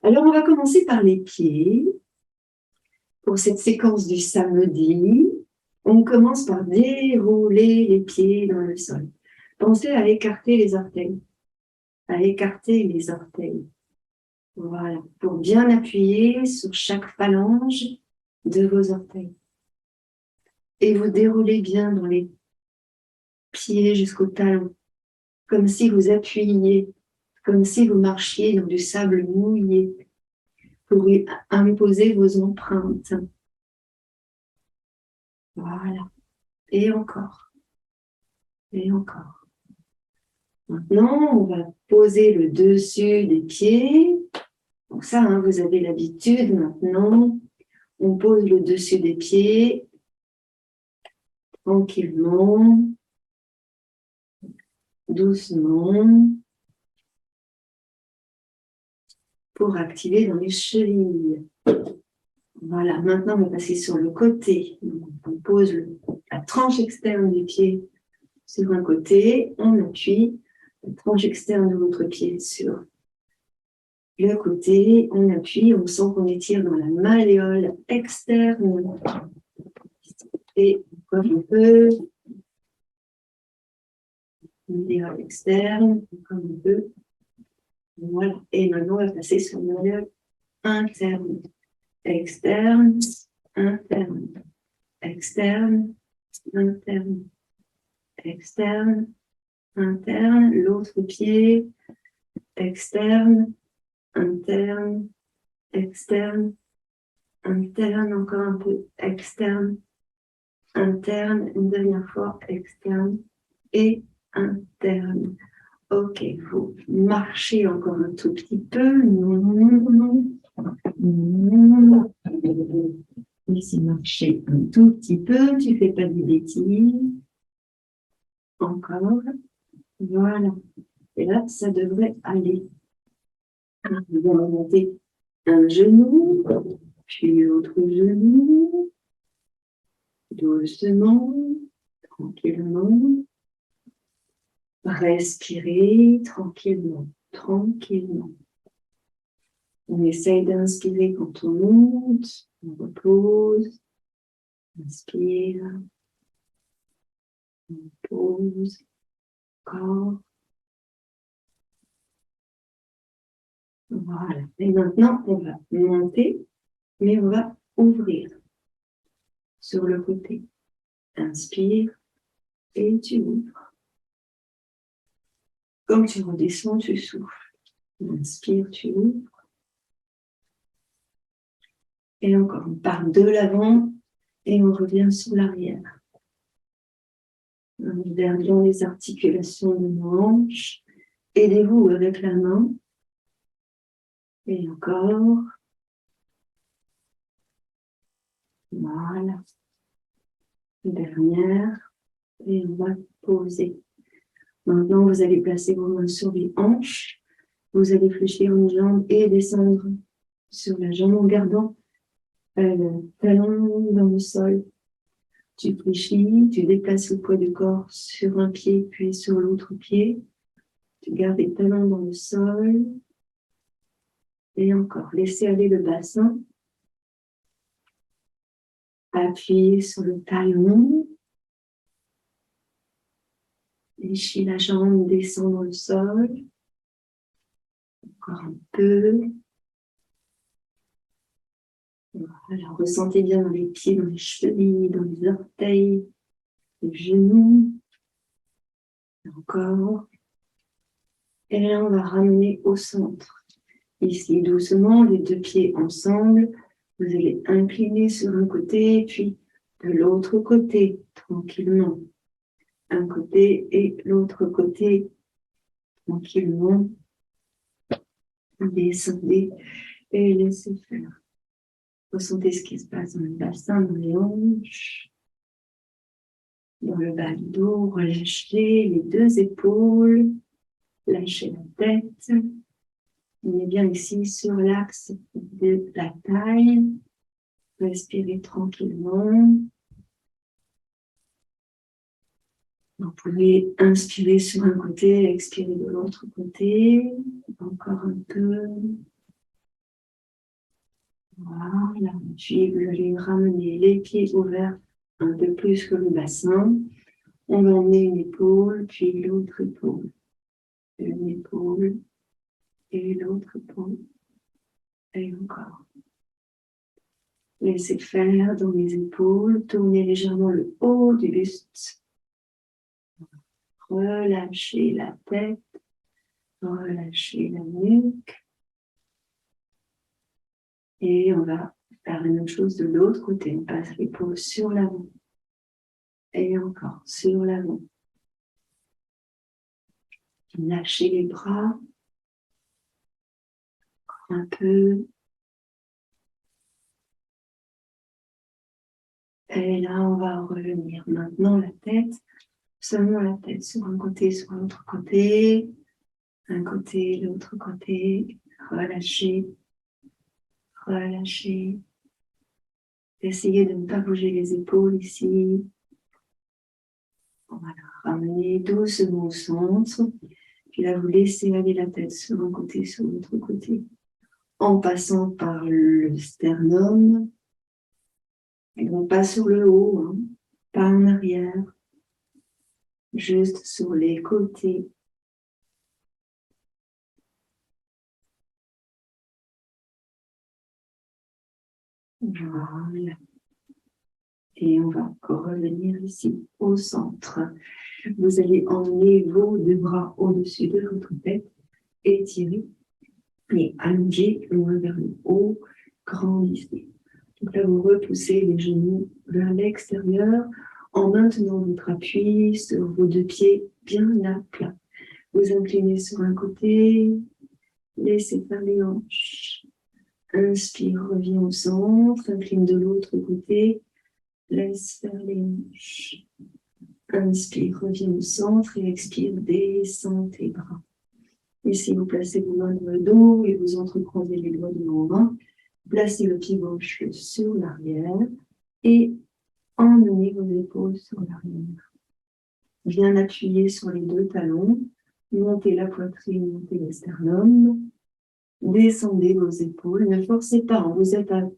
Alors, on va commencer par les pieds. Pour cette séquence du samedi, on commence par dérouler les pieds dans le sol. Pensez à écarter les orteils. À écarter les orteils. Voilà, pour bien appuyer sur chaque phalange de vos orteils. Et vous déroulez bien dans les pieds jusqu'au talon, comme si vous appuyiez, comme si vous marchiez dans du sable mouillé, pour imposer vos empreintes. Voilà, et encore, et encore. Maintenant, on va poser le dessus des pieds. Donc ça, hein, vous avez l'habitude maintenant. On pose le dessus des pieds tranquillement, doucement, pour activer dans les chevilles. Voilà, maintenant on va passer sur le côté. Donc, on pose la tranche externe du pied sur un côté, on appuie la tranche externe de votre pied sur le côté, on appuie, on sent qu'on étire dans la malléole externe. Et encore un peu, malléole externe, encore un peu. Voilà, et maintenant on va passer sur la malléole interne. Externe, interne, externe, interne, externe, interne, l'autre pied, externe, interne, externe, interne, encore un peu, externe, interne, une dernière fois, externe et interne. Ok, vous marchez encore un tout petit peu. Ici, marcher un tout petit peu, tu ne fais pas des bêtises. Encore. Voilà. Et là, ça devrait aller. Vous allez monter un genou, puis l'autre genou, doucement, tranquillement. Respirez tranquillement, tranquillement. On essaye d'inspirer quand on monte, on repose, inspire, on pose, encore. Voilà. Et maintenant, on va monter, mais on va ouvrir sur le côté. Inspire et tu ouvres. Quand tu redescends, tu souffles. Inspire, tu ouvres. Et encore, on part de l'avant et on revient sur l'arrière. Regardons les articulations de nos hanches. Aidez-vous avec la main. Et encore. Voilà. Dernière. Et on va poser. Maintenant, vous allez placer vos mains sur les hanches. Vous allez fléchir une jambe et descendre sur la jambe en gardant le talon dans le sol. Tu fléchis, tu déplaces le poids du corps sur un pied puis sur l'autre pied. Tu gardes les talons dans le sol. Et encore, laissez aller le bassin. Appuyez sur le talon. Léchez la jambe, descend dans le sol. Encore un peu. Voilà, ressentez bien dans les pieds, dans les chevilles, dans les orteils, les genoux. Encore. Et là, on va ramener au centre. Ici, doucement, les deux pieds ensemble. Vous allez incliner sur un côté, puis de l'autre côté, tranquillement. Un côté et l'autre côté, tranquillement. Descendez et laissez faire. Ressentez ce qui se passe dans le bassin, dans les hanches, dans le bas du dos. Relâchez les deux épaules, lâchez la tête. On est bien ici sur l'axe de la taille. Respirez tranquillement. Vous pouvez inspirer sur un côté, expirer de l'autre côté. Encore un peu. Voilà. Puis vous allez ramener les pieds ouverts un peu plus que le bassin. On va emmener une épaule, puis l'autre épaule. Une épaule et l'autre épaule. Et encore. Laissez faire dans les épaules. Tournez légèrement le haut du buste. Relâchez la tête. Relâchez la nuque. Et on va faire la même chose de l'autre côté. On passe l'épaule sur l'avant. Et encore sur l'avant. Lâchez les bras. Un peu. Et là, on va revenir. Maintenant, la tête. Seulement la tête sur un côté, sur l'autre côté. Un côté, l'autre côté. Relâchez. Relâchez. Essayez de ne pas bouger les épaules ici. Voilà. Ramenez doucement au centre. Puis là, vous laissez aller la tête sur un côté, sur l'autre côté. En passant par le sternum. Et donc pas sur le haut, hein, pas en arrière. Juste sur les côtés. Voilà. Et on va encore revenir ici au centre. Vous allez emmener vos deux bras au-dessus de votre tête, étirer et allonger loin vers le haut, grandissez. Donc là, vous repoussez les genoux vers l'extérieur en maintenant votre appui sur vos deux pieds bien à plat. Vous inclinez sur un côté, laissez faire les hanches. Inspire, reviens au centre, incline de l'autre côté, laisse faire les hanches. Inspire, reviens au centre et expire, descends tes bras. Ici, vous placez vos mains dans le dos et vous entrecroisez les doigts de vos mains. Placez le pied gauche sur l'arrière et emmenez vos épaules sur l'arrière. Bien appuyer sur les deux talons, montez la poitrine, montez le sternum, descendez vos épaules. Ne forcez pas, vous êtes à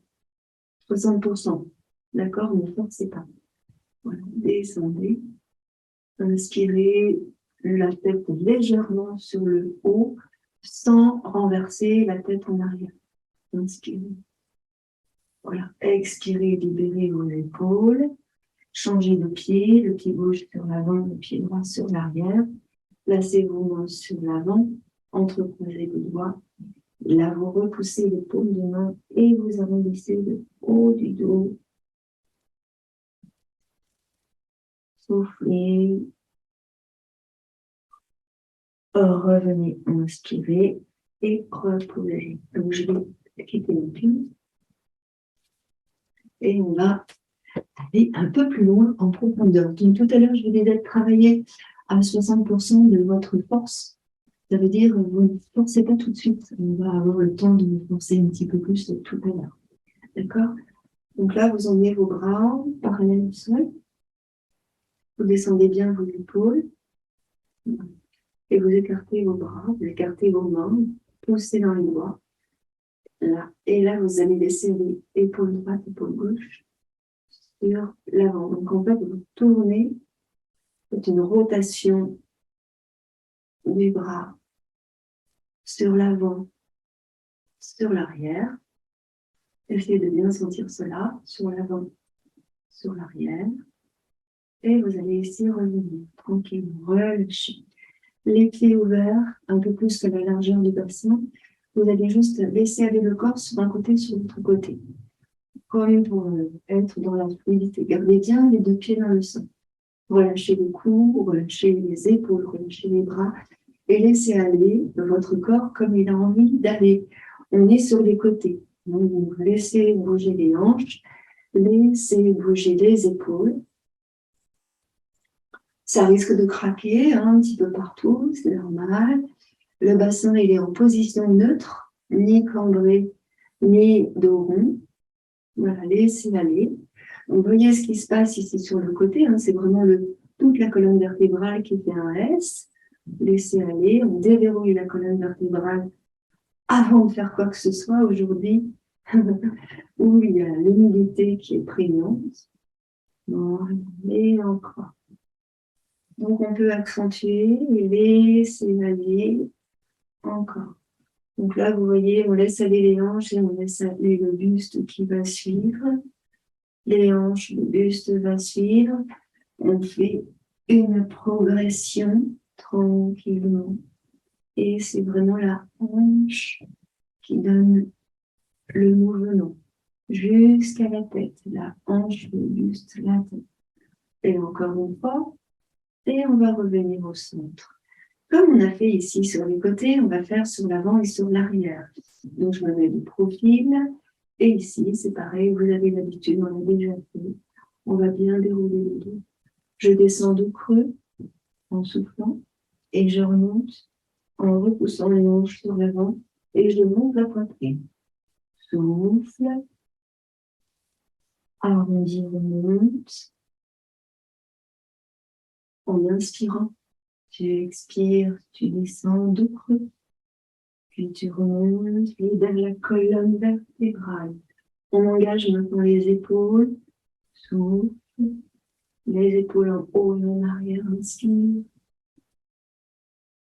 60%. D'accord? Ne forcez pas. Voilà, descendez. Inspirez la tête légèrement sur le haut sans renverser la tête en arrière. Inspirez. Voilà. Expirez, libérez vos épaules. Changez de pied, le pied gauche sur l'avant, le pied droit sur l'arrière. Placez vos mains sur l'avant, entrecroisez vos doigts. Là, vous repoussez les paumes de main et vous arrondissez le haut du dos. Soufflez. Revenez, inspirez et reposez. Donc, je vais quitter le pied. Et on va aller un peu plus loin en profondeur. Donc, tout à l'heure, je vous disais de travailler à 60% de votre force. Ça veut dire, vous ne forcez pas tout de suite. On va avoir le temps de vous forcer un petit peu plus tout à l'heure. D'accord? Donc là, vous emmenez vos bras parallèles au sol. Vous descendez bien vos épaules. Et vous écartez vos bras, vous écartez vos mains, poussez dans les doigts. Là. Et là, vous allez laisser les épaules droite, épaules gauche sur l'avant. Donc en fait, vous tournez, faites une rotation du bras sur l'avant, sur l'arrière. Essayez de bien sentir cela, sur l'avant, sur l'arrière. Et vous allez ici revenir tranquillement, relâchez. Les pieds ouverts, un peu plus que la largeur du bassin. Vous allez juste laisser aller le corps sur un côté, sur l'autre côté. Comme pour être dans la fluidité. Gardez bien les deux pieds dans le sol. Relâchez le cou, relâchez les épaules, relâchez les bras et laissez aller votre corps comme il a envie d'aller. On est sur les côtés. Donc, vous laissez bouger les hanches, laissez bouger les épaules. Ça risque de craquer un petit peu partout, c'est normal. Le bassin, il est en position neutre, ni cambré, ni dos rond. Voilà, laissez aller. Donc, vous voyez ce qui se passe ici sur le côté, hein, c'est vraiment toute la colonne vertébrale qui fait un S. Laissez aller, on déverrouille la colonne vertébrale avant de faire quoi que ce soit aujourd'hui. où il y a l'humidité qui est prégnante. Et encore. Donc, on peut accentuer et laisser aller encore. Donc là, vous voyez, on laisse aller les hanches et on laisse aller le buste qui va suivre. Les hanches, le buste va suivre. On fait une progression tranquillement. Et c'est vraiment la hanche qui donne le mouvement jusqu'à la tête. La hanche, le buste, la tête. Et encore une fois, et on va revenir au centre. Comme on a fait ici sur les côtés, on va faire sur l'avant et sur l'arrière. Donc, je me mets de profil. Et ici, c'est pareil, vous avez l'habitude, on l'a déjà fait. On va bien dérouler le dos. Je descends du creux en soufflant et je remonte en repoussant les hanches sur l'avant et je monte la poitrine. Souffle, arrondi, remonte. En inspirant, tu expires, tu descends du creux. Puis tu remontes, libère la colonne vertébrale. On engage maintenant les épaules. Souffle. Les épaules en haut et en arrière. Inspire.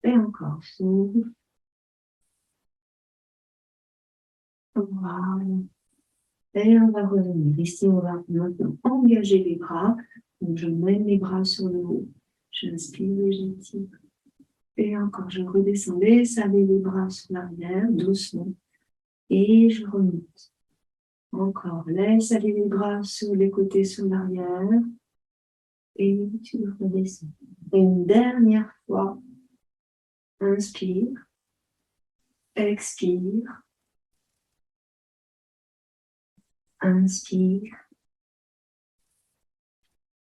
Et encore. Souffle. Voilà. Et on va revenir. Ici, on va maintenant engager les bras. Donc, je mène les bras sur le haut. J'inspire et j'étire. Et encore, je redescends. Laisse aller les bras sur l'arrière, doucement. Et je remonte. Encore, laisse aller les bras sur les côtés, sur l'arrière. Et tu redescends. Et une dernière fois, inspire, expire, inspire.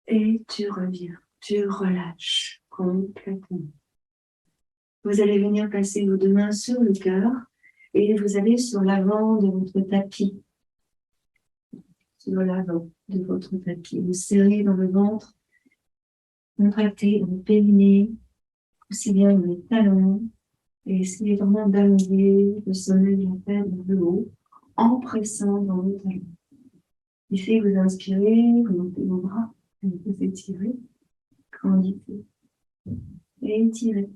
Et tu reviens, tu relâches complètement. Vous allez venir placer vos deux mains sur le cœur et vous allez sur l'avant de votre tapis. Sur l'avant de votre tapis. Vous serrez dans le ventre, contractez dans le périnée, poussez bien dans les talons et essayez vraiment d'allonger le sommet de la tête vers le haut en pressant dans le talon. Ici, vous inspirez, vous montez vos bras, vous étirez, grandissez et étirez.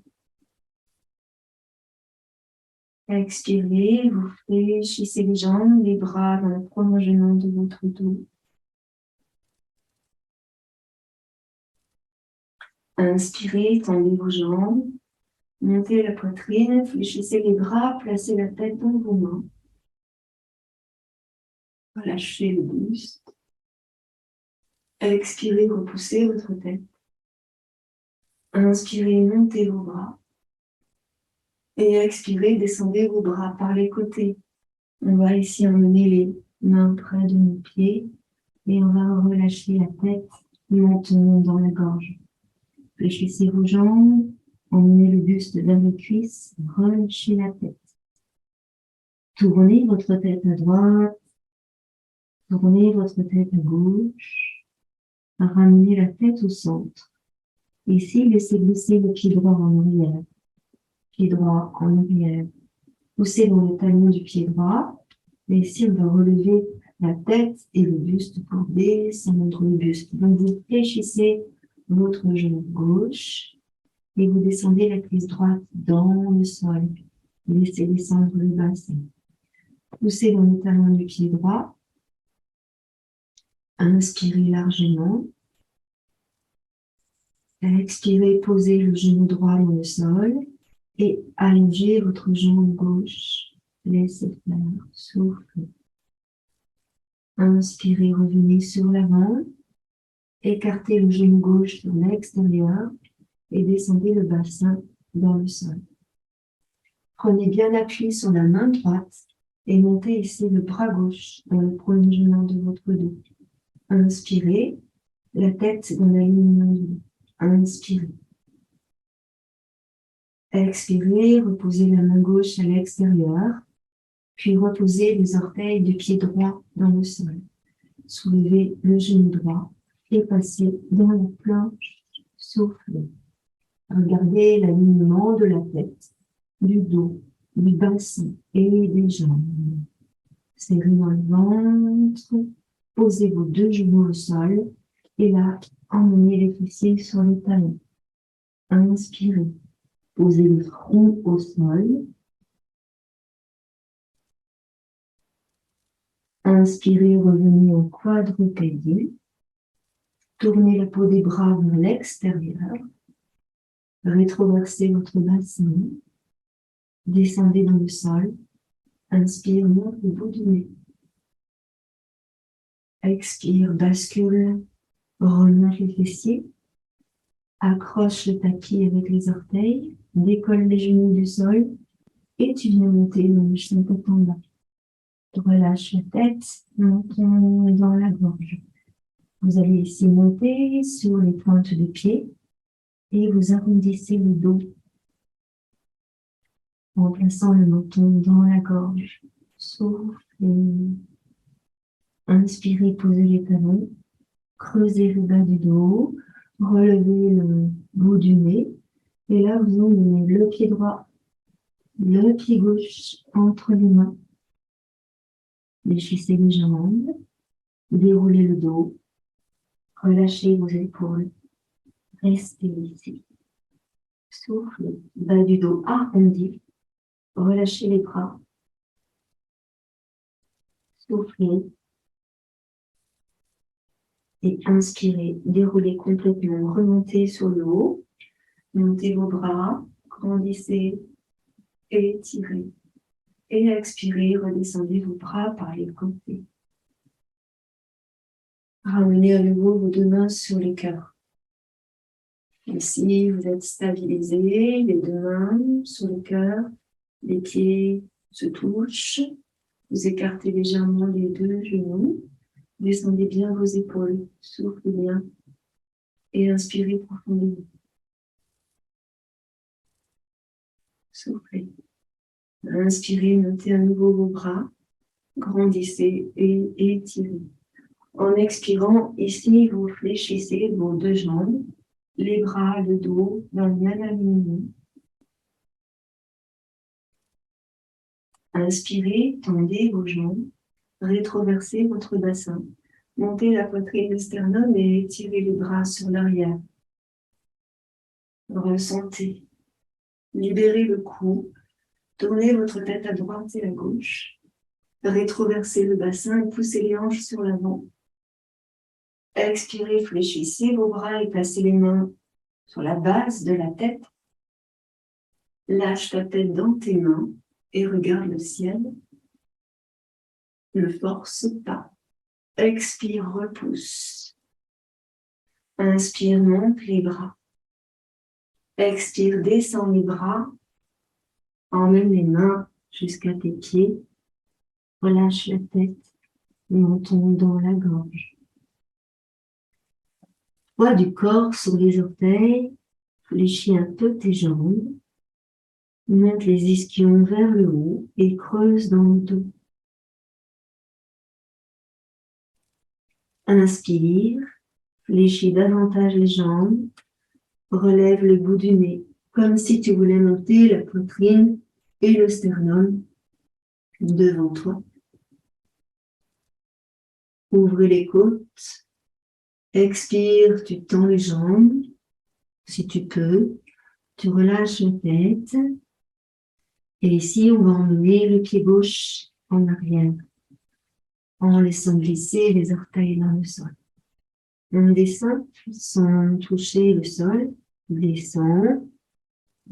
Expirez, vous fléchissez les jambes, les bras dans le prolongement de votre dos. Inspirez, tendez vos jambes, montez la poitrine, fléchissez les bras, placez la tête dans vos mains. Relâchez le buste. Expirez, repoussez votre tête. Inspirez, montez vos bras. Et expirez, descendez vos bras par les côtés. On va ici emmener les mains près de nos pieds et on va relâcher la tête, le menton dans la gorge. Fléchissez vos jambes, emmenez le buste vers les cuisses, relâchez la tête. Tournez votre tête à droite, tournez votre tête à gauche, ramenez la tête au centre. Ici, laissez glisser le pied droit en arrière, pied droit en arrière. Poussez dans le talon du pied droit. Et ici, on va relever la tête et le buste pour descendre le buste. Donc, vous fléchissez votre genou gauche et vous descendez la cuisse droite dans le sol. Laissez descendre le bassin. Poussez dans le talon du pied droit. Inspirez largement. Expirez, posez le genou droit dans le sol et allongez votre jambe gauche. Laissez faire, soufflez. Inspirez, revenez sur l'avant. Écartez le genou gauche sur l'extérieur et descendez le bassin dans le sol. Prenez bien appui sur la main droite et montez ici le bras gauche dans le prolongement de votre dos. Inspirez, la tête dans l'alignement du dos. Inspirez. Expirez, reposez la main gauche à l'extérieur, puis reposez les orteils du pied droit dans le sol. Soulevez le genou droit et passez dans la planche. Soufflez. Regardez l'alignement de la tête, du dos, du bassin et des jambes. serrez dans le ventre, posez vos deux genoux au sol et là, emmenez les fessiers sur les talons. Inspirez, posez le front au sol. Inspirez, revenez au quadrupédier. Tournez la peau des bras vers l'extérieur. Rétroversez votre bassin. Descendez dans le sol. Inspire, monte le bout du nez. Expire, bascule, remonte les fessiers. Accroche le tapis avec les orteils. Décolle les genoux du sol. Et tu viens monter dans le champ tête en bas. Relâche la tête, montons dans la gorge. Vous allez ici monter sur les pointes de pied et vous arrondissez le dos en plaçant le menton dans la gorge. Soufflez. Inspirez, posez les talons, creusez le bas du dos, relevez le bout du nez et là vous emmenez le pied droit, le pied gauche entre les mains. Fléchissez les jambes, déroulez le dos, relâchez vos épaules, restez ici. Souffle, bas du dos arrondi, relâchez les bras. Soufflez et inspirez, déroulez complètement, remontez sur le haut, montez vos bras, grandissez, étirez. Et expirez, redescendez vos bras par les côtés. Ramenez à nouveau vos deux mains sur le cœur. Ici, vous êtes stabilisés, les deux mains sur le cœur, les pieds se touchent. Vous écartez légèrement les deux genoux. Descendez bien vos épaules, soufflez bien et inspirez profondément. Soufflez. Inspirez, montez à nouveau vos bras, grandissez et étirez. En expirant, ici, vous fléchissez vos deux jambes, les bras, le dos, dans le même alignement. Inspirez, tendez vos jambes, rétroversez votre bassin, montez la poitrine, le sternum et étirez les bras sur l'arrière. Ressentez. Libérez le cou, tournez votre tête à droite et à gauche, rétroversez le bassin et poussez les hanches sur l'avant. Expirez, fléchissez vos bras et placez les mains sur la base de la tête. Lâche ta tête dans tes mains et regarde le ciel. Ne force pas. Expire, repousse. Inspire, monte les bras. Expire, descends les bras. Emmène les mains jusqu'à tes pieds. Relâche la tête. Montons dans la gorge. Poids du corps sur les orteils. Fléchis un peu tes jambes. Monte les ischions vers le haut et creuse dans le dos. Inspire, fléchis davantage les jambes, relève le bout du nez, comme si tu voulais monter la poitrine et le sternum devant toi. Ouvre les côtes, expire, tu tends les jambes, si tu peux, tu relâches la tête. Et ici, on va emmener le pied gauche en arrière, en laissant glisser les orteils dans le sol. On descend sans toucher le sol, descend,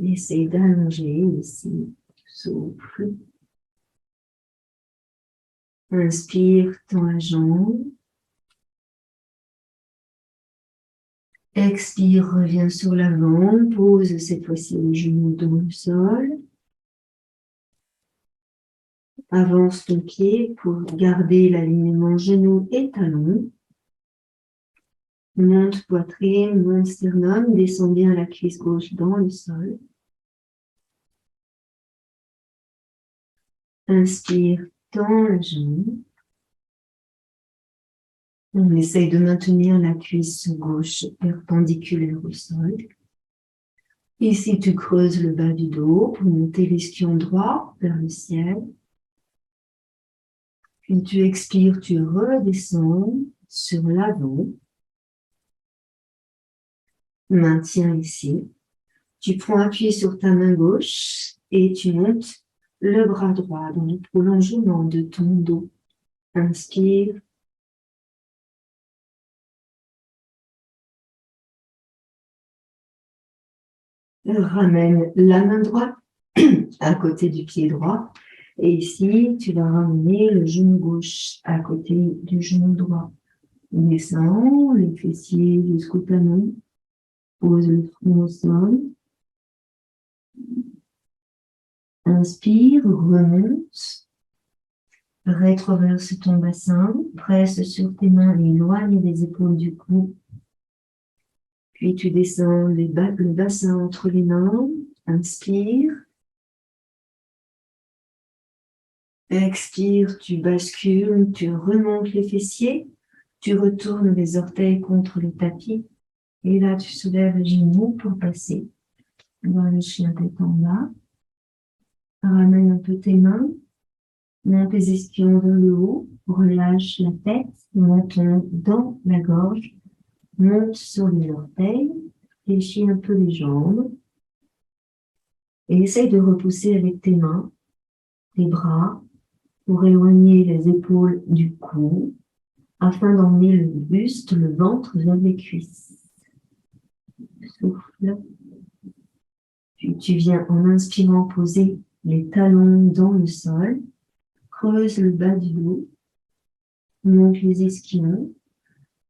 essaye d'allonger ici, souffle. Inspire, tends la jambe. Expire, reviens sur l'avant, pose cette fois-ci les genoux dans le sol. Avance ton pied pour garder l'alignement genoux et talons. Monte poitrine, monte sternum, descend bien la cuisse gauche dans le sol. Inspire, tends la jambe. On essaye de maintenir la cuisse gauche perpendiculaire au sol. Ici, tu creuses le bas du dos pour monter l'ischion droit vers le ciel. Puis tu expires, tu redescends sur l'avant. Maintiens ici. Tu prends appui sur ta main gauche et tu montes le bras droit dans le prolongement de ton dos. Inspire. Ramène la main droite à côté du pied droit. Et ici, tu vas ramener le genou gauche à côté du genou droit. Descends les fessiers jusqu'au talon. Pose le front au sol. Inspire, remonte. Rétroverse ton bassin. Presse sur tes mains et éloigne les épaules du cou. Puis tu descends le bassin entre les mains. Inspire. Expire, tu bascules, tu remontes les fessiers. Tu retournes les orteils contre le tapis. Et là, tu soulèves les genoux pour passer dans le chien tête en bas. Ramène un peu tes mains. Monte tes ischions vers le haut. Relâche la tête. Montons dans la gorge. Monte sur les orteils. Fléchis un peu les jambes. Et essaye de repousser avec tes mains, tes bras, pour éloigner les épaules du cou, afin d'emmener le buste, le ventre vers les cuisses. Souffle. Puis tu viens en inspirant poser les talons dans le sol. Creuse le bas du dos. Monte les ischions.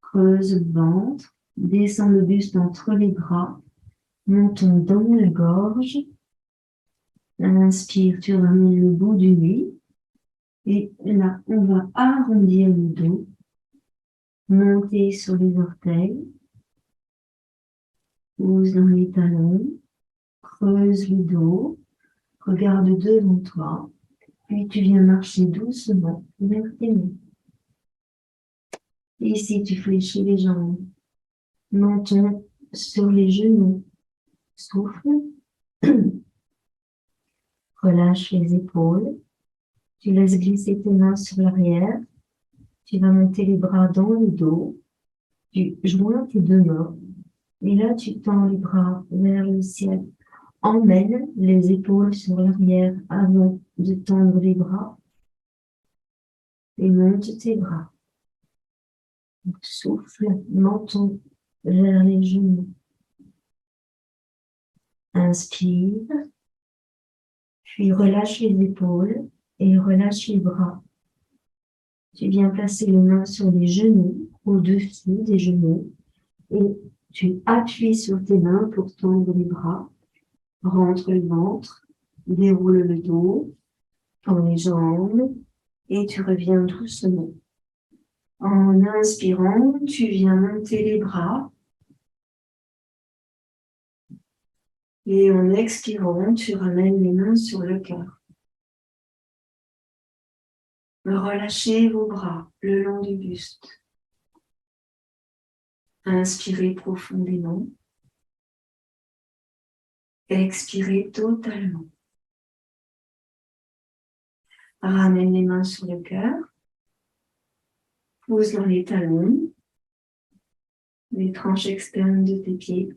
Creuse le ventre. Descends le buste entre les bras. Montons dans la gorge. Inspire, tu ramènes le bout du nez. Et là, on va arrondir le dos. Monter sur les orteils. Pose dans les talons. Creuse le dos. Regarde devant toi. Puis tu viens marcher doucement vers tes mains. Ici, tu fléchis les jambes. Menton sur les genoux. Souffle. Relâche les épaules. Tu laisses glisser tes mains sur l'arrière. Tu vas monter les bras dans le dos. Tu joins tes deux mains. Et là, tu tends les bras vers le ciel. Emmène les épaules sur l'arrière avant de tendre les bras. Et monte tes bras. Souffle, menton vers les genoux. Inspire, puis relâche les épaules et relâche les bras. Tu viens placer les mains sur les genoux, au-dessus des genoux, et tu appuies sur tes mains pour tendre les bras. Rentre le ventre, déroule le dos, tends les jambes, et tu reviens doucement. En inspirant, tu viens monter les bras. Et en expirant, tu ramènes les mains sur le cœur. Relâchez vos bras le long du buste. Inspirez profondément. Expirez totalement. Ramène les mains sur le cœur. Pose dans les talons, les tranches externes de tes pieds,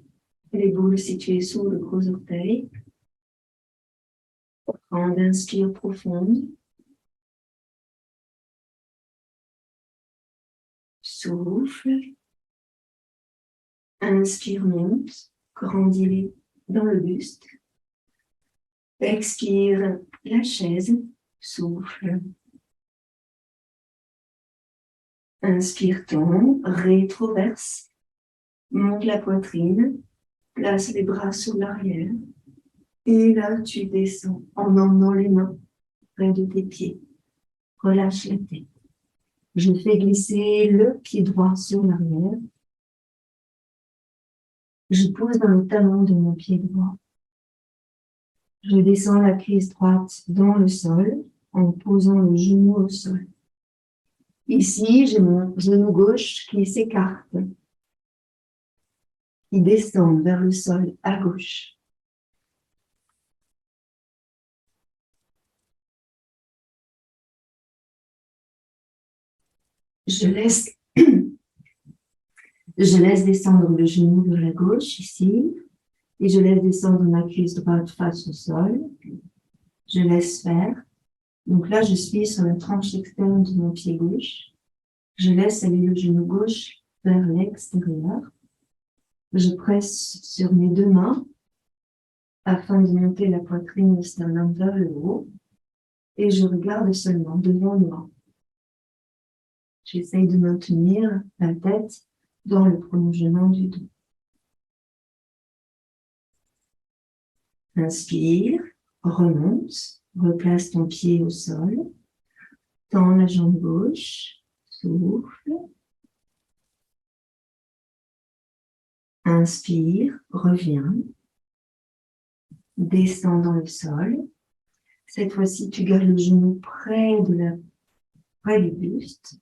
les boules situées sous le gros orteil. Prends d'inspire profonde. Souffle. Inspire, monte. Grandis dans le buste. Expire, la chaise. Souffle. Inspire, tombe. Rétroverse. Monte la poitrine. Place les bras sur l'arrière. Et là, tu descends en emmenant les mains près de tes pieds. Relâche la tête. Je fais glisser le pied droit sur l'arrière. Je pose dans le talon de mon pied droit. Je descends la cuisse droite dans le sol en posant le genou au sol. Ici, j'ai mon genou gauche qui s'écarte, qui descend vers le sol à gauche. Je laisse, je laisse descendre le genou vers la gauche, ici, et je laisse descendre ma cuisse droite face au sol. Je laisse faire. Donc là, je suis sur la tranche externe de mon pied gauche. Je laisse aller le genou gauche vers l'extérieur. Je presse sur mes deux mains afin de monter la poitrine du sternum vers le haut. Et je regarde seulement devant moi. J'essaye de maintenir la tête dans le prolongement du dos. Inspire, remonte, replace ton pied au sol, tends la jambe gauche, souffle. Inspire, reviens, descends dans le sol. Cette fois-ci, tu gardes le genou près du buste.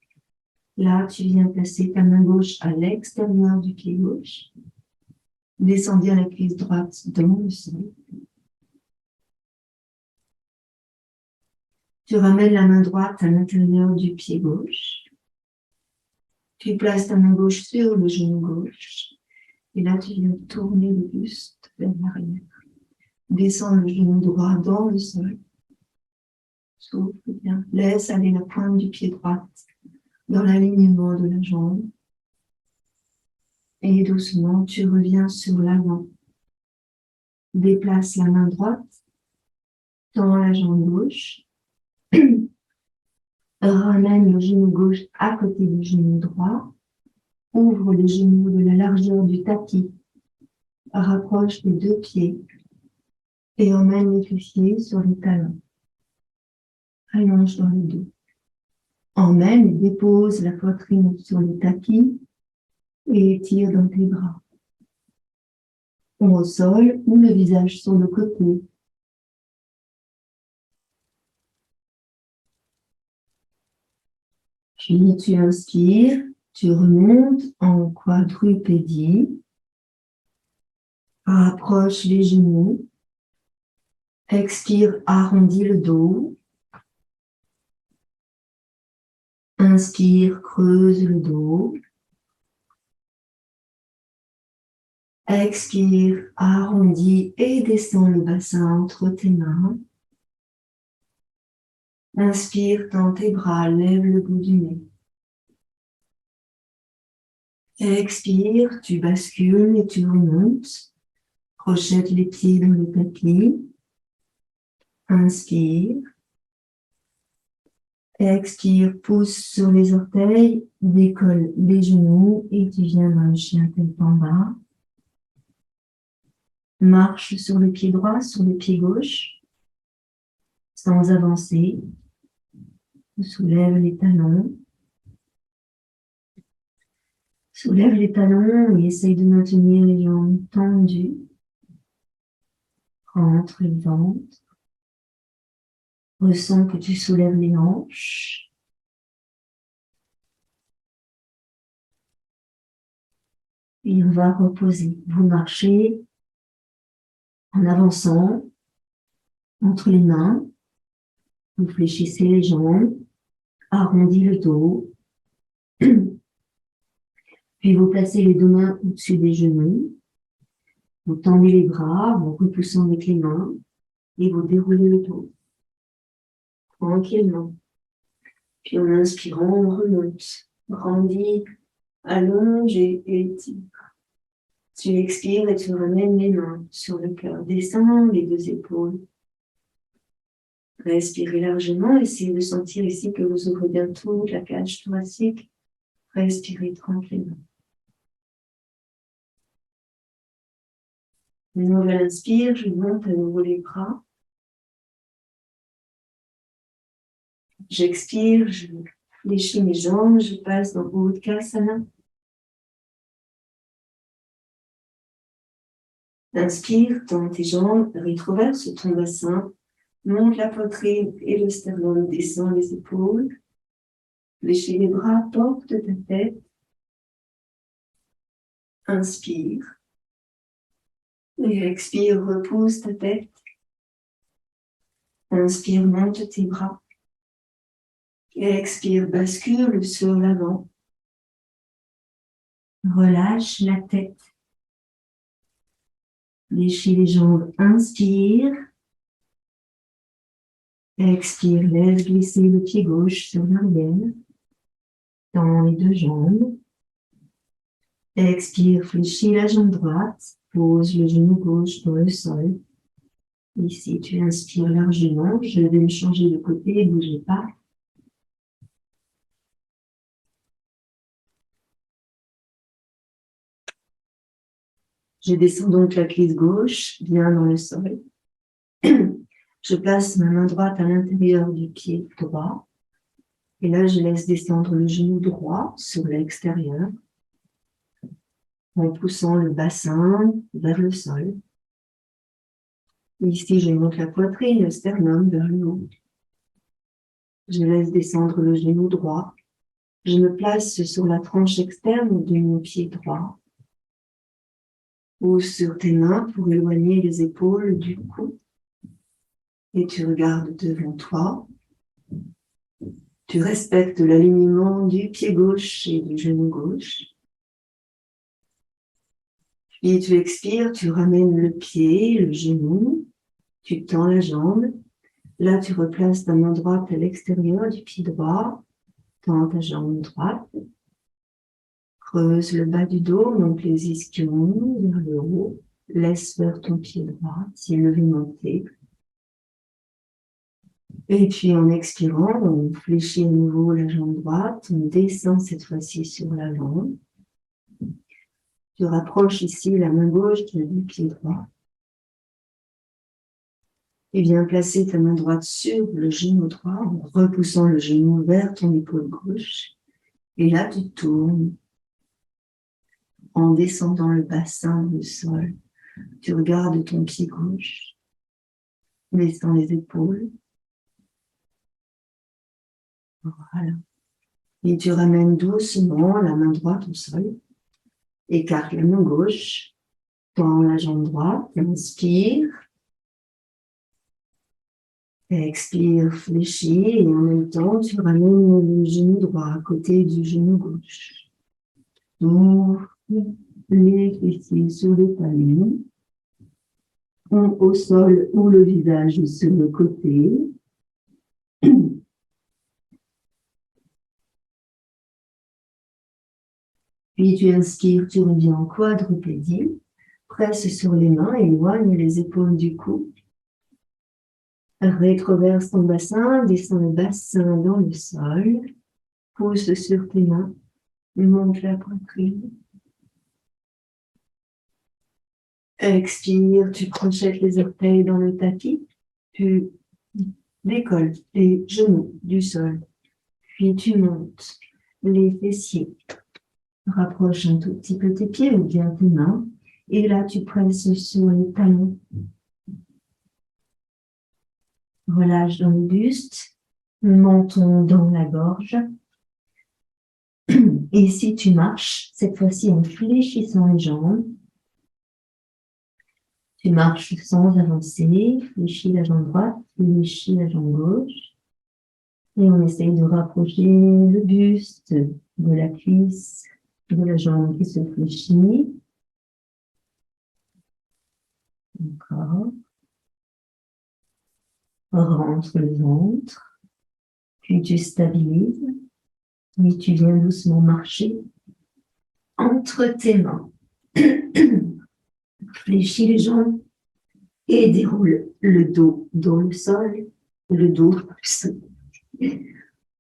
Là, tu viens placer ta main gauche à l'extérieur du pied gauche. Descends bien la cuisse droite dans le sol. Tu ramènes la main droite à l'intérieur du pied gauche. Tu places ta main gauche sur le genou gauche. Et là, tu viens tourner le buste vers l'arrière. Descends le genou droit dans le sol. Souffle bien. Laisse aller la pointe du pied droit dans l'alignement de la jambe. Et doucement, tu reviens sur l'avant. Déplace la main droite. Tends la jambe gauche. Ramène le genou gauche à côté du genou droit. Ouvre les genoux de la largeur du tapis. Rapproche les deux pieds et emmène les fessiers sur les talons. Allonge dans le dos. Emmène et dépose la poitrine sur le tapis et étire dans tes bras. Ou au sol ou le visage sur le côté. Puis tu inspires, tu remontes en quadrupédie. Rapproche les genoux. Expire, arrondis le dos. Inspire, creuse le dos. Expire, arrondis et descends le bassin entre tes mains. Inspire, tends tes bras, lève le bout du nez. Expire, tu bascules et tu remontes. Projette les pieds dans le tapis. Inspire. Expire, pousse sur les orteils, décolle les genoux et tu viens dans le chien tête en bas. Marche sur le pied droit, sur le pied gauche, sans avancer. Soulève les talons. Soulève les talons et essaye de maintenir les jambes tendues. Rentre le ventre. Ressens que tu soulèves les hanches. Et on va reposer. Vous marchez en avançant entre les mains. Vous fléchissez les jambes. Arrondis le dos. Puis vous placez les deux mains au-dessus des genoux. Vous tendez les bras, vous repoussant avec les mains et vous déroulez le dos. Tranquillement. Puis en inspirant, on remonte. Grandis, allonge et étire. Tu expires et tu ramènes les mains sur le cœur. Descends les deux épaules. Respirez largement. Essayez de sentir ici que vous ouvrez bien toute la cage thoracique. Respirez tranquillement. Une nouvelle inspire, je monte à nouveau les bras. J'expire, je fléchis mes jambes, je passe dans Utkatasana. Inspire, tends tes jambes, rétroverse ton bassin, monte la poitrine et le sternum, descend les épaules. Fléchis les bras, porte ta tête. Inspire. Et expire, repousse ta tête. Inspire, monte tes bras. Et expire, bascule sur l'avant. Relâche la tête. Fléchis les jambes, inspire. Expire, laisse glisser le pied gauche sur l'arrière. Tends les deux jambes. Expire, fléchis la jambe droite. Pose le genou gauche dans le sol. Ici, tu inspires largement. Je vais me changer de côté, ne bougez pas. Je descends donc la cuisse gauche, bien dans le sol. Je place ma main droite à l'intérieur du pied droit. Et là, je laisse descendre le genou droit sur l'extérieur, en poussant le bassin vers le sol. Ici, je monte la poitrine, le sternum vers le haut. Je laisse descendre le genou droit. Je me place sur la tranche externe de mon pied droit ou sur tes mains pour éloigner les épaules du cou. Et tu regardes devant toi. Tu respectes l'alignement du pied gauche et du genou gauche. Puis tu expires, tu ramènes le pied, le genou, tu tends la jambe. Là, tu replaces ta main droite à l'extérieur du pied droit. Tends ta jambe droite. Creuse le bas du dos, donc les ischions vers le haut. Laisse faire ton pied droit, s'y lever, monter. Et puis en expirant, on fléchit à nouveau la jambe droite. On descend cette fois-ci sur l'avant. Tu rapproches ici la main gauche du pied droit. Et viens placer ta main droite sur le genou droit en repoussant le genou vers ton épaule gauche. Et là, tu tournes en descendant le bassin du sol. Tu regardes ton pied gauche, descends les épaules. Voilà. Et tu ramènes doucement la main droite au sol. Écarte la main gauche. Tends la jambe droite. Inspire. Expire, fléchis. Et en même temps, tu ramènes le genou droit à côté du genou gauche. Ouvre les fessiers sur les talons. Au sol ou le visage sur le côté. Puis tu inspires, tu reviens en quadrupédie. Presse sur les mains, éloigne les épaules du cou. Rétroverse ton bassin, descends le bassin dans le sol. Pousse sur tes mains, monte la poitrine. Expire, tu crochettes les orteils dans le tapis. Tu décolles les genoux du sol. Puis tu montes les fessiers. Rapproche un tout petit peu tes pieds ou bien tes mains. Et là, tu presses sur les talons. Relâche dans le buste, menton dans la gorge. Et si tu marches, cette fois-ci en fléchissant les jambes, tu marches sans avancer, fléchis la jambe droite, fléchis la jambe gauche. Et on essaye de rapprocher le buste de la cuisse, de la jambe qui se fléchit. Encore. Rentre le ventre. Puis tu stabilises. Et tu viens doucement marcher entre tes mains. Fléchis les jambes et déroule le dos dans le sol. Le dos,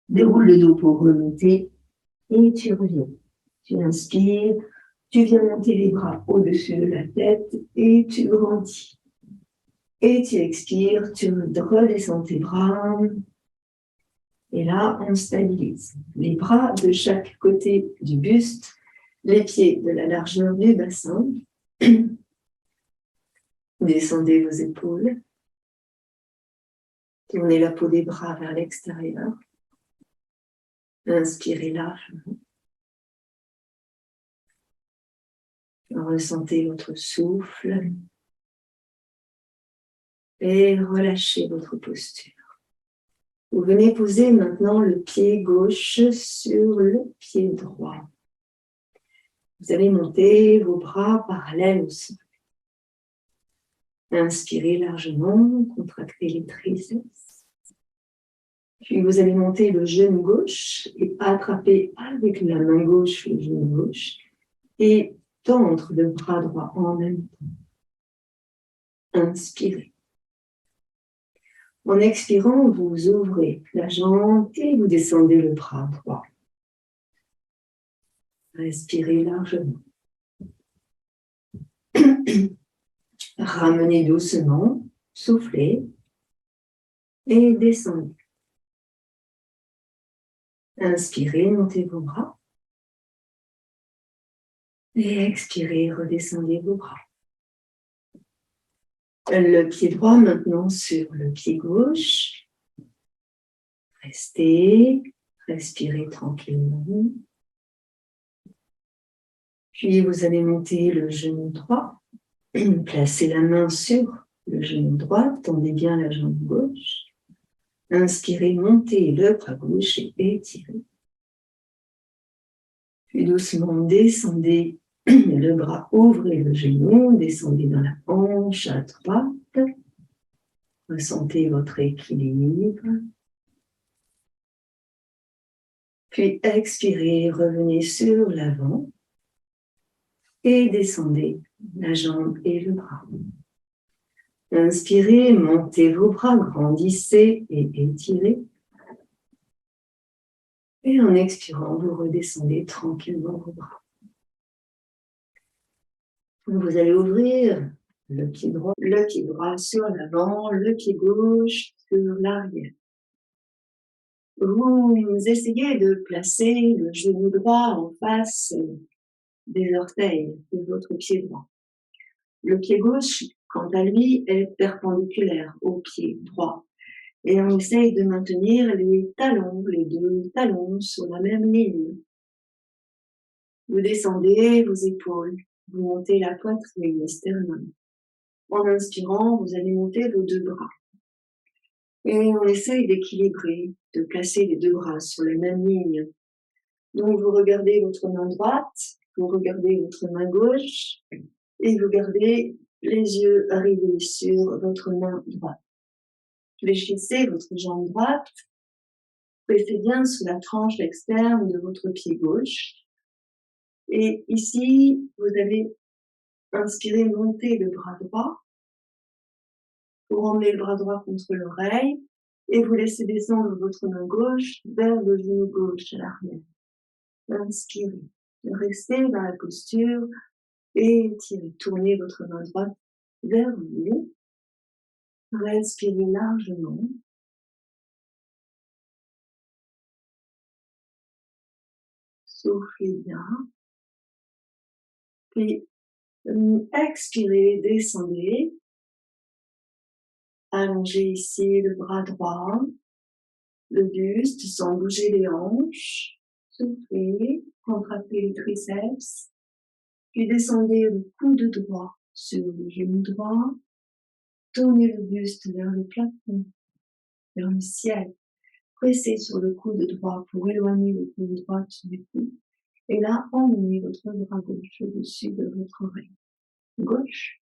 déroule le dos pour remonter et tu reviens. Tu inspires, tu viens monter les bras au-dessus de la tête et tu grandis. Et tu expires, tu redescends tes bras. Et là, on stabilise. Les bras de chaque côté du buste, les pieds de la largeur du bassin. Descendez vos épaules. Tournez la peau des bras vers l'extérieur. Inspirez largement. Ressentez votre souffle. Et relâchez votre posture. Vous venez poser maintenant le pied gauche sur le pied droit. Vous allez monter vos bras parallèles au sol. Inspirez largement, contractez les triceps. Puis vous allez monter le genou gauche et attraper avec la main gauche le genou gauche et tendre le bras droit en même temps. Inspirez. En expirant, vous ouvrez la jambe et vous descendez le bras droit. Respirez largement. Ramenez doucement, soufflez et descendez. Inspirez, montez vos bras. Et expirez, redescendez vos bras. Le pied droit maintenant sur le pied gauche. Restez, respirez tranquillement. Puis vous allez monter le genou droit. Placez la main sur le genou droit, tendez bien la jambe gauche. Inspirez, montez le bras gauche et étirez. Puis doucement descendez le bras, ouvrez le genou, descendez dans la hanche à droite. Ressentez votre équilibre. Puis expirez, revenez sur l'avant et descendez la jambe et le bras. Inspirez, montez vos bras, grandissez et étirez. Et en expirant, vous redescendez tranquillement vos bras. Vous allez ouvrir le pied droit sur l'avant, le pied gauche sur l'arrière. Vous essayez de placer le genou droit en face des orteils de votre pied droit. Le pied gauche, quant à lui, est perpendiculaire au pied droit. Et on essaye de maintenir les deux talons sur la même ligne. Vous descendez vos épaules, vous montez la poitrine, le sternum. En inspirant, vous allez monter vos deux bras. Et on essaye d'équilibrer, de placer les deux bras sur la même ligne. Donc vous regardez votre main droite, vous regardez votre main gauche, et vous gardez les yeux arrivés sur votre main droite. Fléchissez votre jambe droite, pressez bien sous la tranche externe de votre pied gauche. Et ici, vous allez inspirer, monter le bras droit. Vous emmenez le bras droit contre l'oreille et vous laissez descendre votre main gauche vers le genou gauche à l'arrière. Inspirez, restez dans la posture et étirez, tournez votre main droite vers vous. Respirez largement. Soufflez bien. Puis expirez, descendez. Allongez ici le bras droit, le buste sans bouger les hanches. Soufflez, contractez les triceps. Puis descendez le coude droit sur le genou droit. Tournez le buste vers le plafond, vers le ciel. Pressez sur le coude droit pour éloigner le coude droit du cou. Et là, emmenez votre bras gauche au-dessus de votre oreille gauche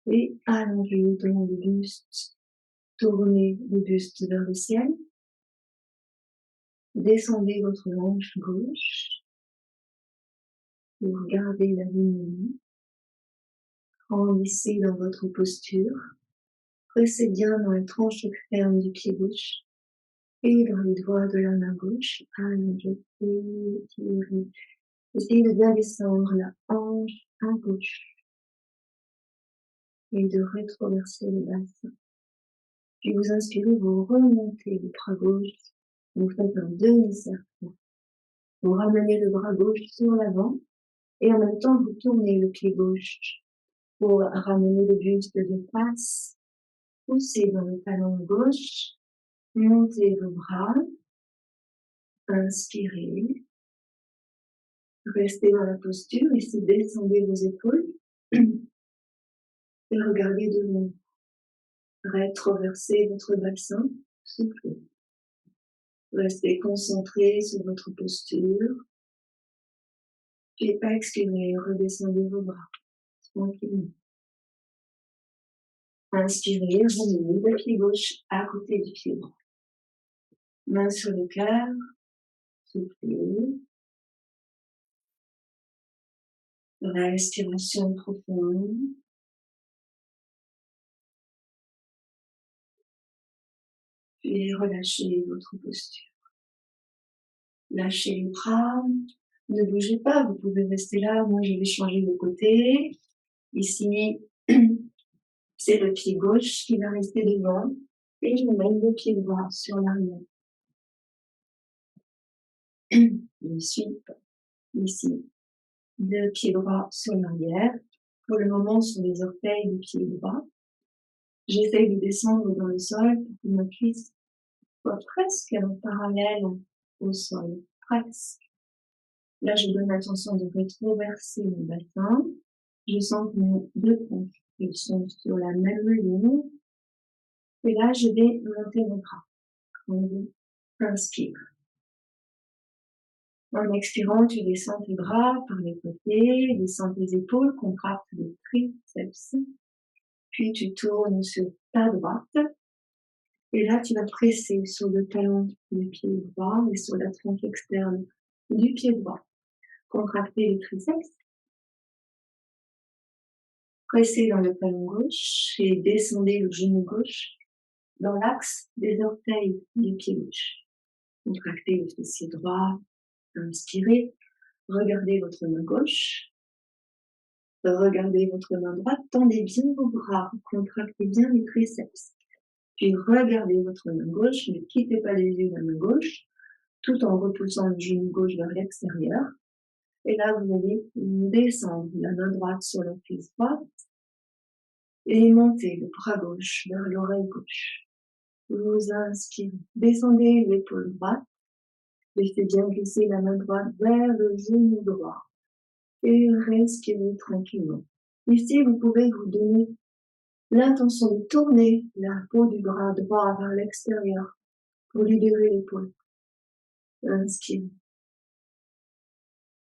et allongez dans le buste. Tournez le buste vers le ciel. Descendez votre hanche gauche. Vous regardez la ligne. Grandissez dans votre posture. Pressez bien dans la tranche externe du pied gauche et dans les doigts de la main gauche. Allongez, étirez. Essayez de bien descendre la hanche à gauche et de rétroverser le bassin. Puis vous inspirez, vous remontez le bras gauche, vous faites un demi-cercle. Vous ramenez le bras gauche sur l'avant et en même temps vous tournez le pied gauche pour ramener le buste de face. Poussez dans le talon gauche, montez vos bras, inspirez, restez dans la posture, ici descendez vos épaules et regardez devant. Rétroversez votre bassin, soufflez. Restez concentré sur votre posture. Puis expirez, redescendez vos bras tranquillement. Inspirez, remenez le pied gauche à côté du pied droit. Main sur le cœur, soufflez. Respiration profonde. Puis relâchez votre posture. Lâchez les bras. Ne bougez pas, vous pouvez rester là. Moi, je vais changer de côté. Ici, c'est le pied gauche qui va rester devant. Et je mets le pied droit sur l'arrière. Ensuite, ici, le pied droit sur l'arrière. Pour le moment, sur les orteils du pied droit. J'essaie de descendre dans le sol pour que ma cuisse soit presque parallèle au sol. Presque. Là, je donne l'attention de rétroverser mon bassin. Je sens que mes deux points ils sont sur la même ligne. Et là, je vais monter mes bras. On inspire. En expirant, tu descends tes bras par les côtés, descends tes épaules, contracte les triceps. Puis tu tournes sur ta droite. Et là, tu vas presser sur le talon du pied droit et sur la tronche externe du pied droit. Contractez les triceps. Pressez dans le talon gauche et descendez le genou gauche dans l'axe des orteils du pied gauche. Contractez le fessier droit, inspirez, regardez votre main gauche, regardez votre main droite, tendez bien vos bras, contractez bien les triceps. Puis regardez votre main gauche, ne quittez pas les yeux de la main gauche, tout en repoussant le genou gauche vers l'extérieur. Et là, vous allez descendre la main droite sur la cuisse droite et monter le bras gauche vers l'oreille gauche. Vous inspirez, descendez l'épaule droite, laissez bien glisser la main droite vers le genou droit et respirez tranquillement. Ici, vous pouvez vous donner l'intention de tourner la peau du bras droit vers l'extérieur pour libérer l'épaule. Inspirez.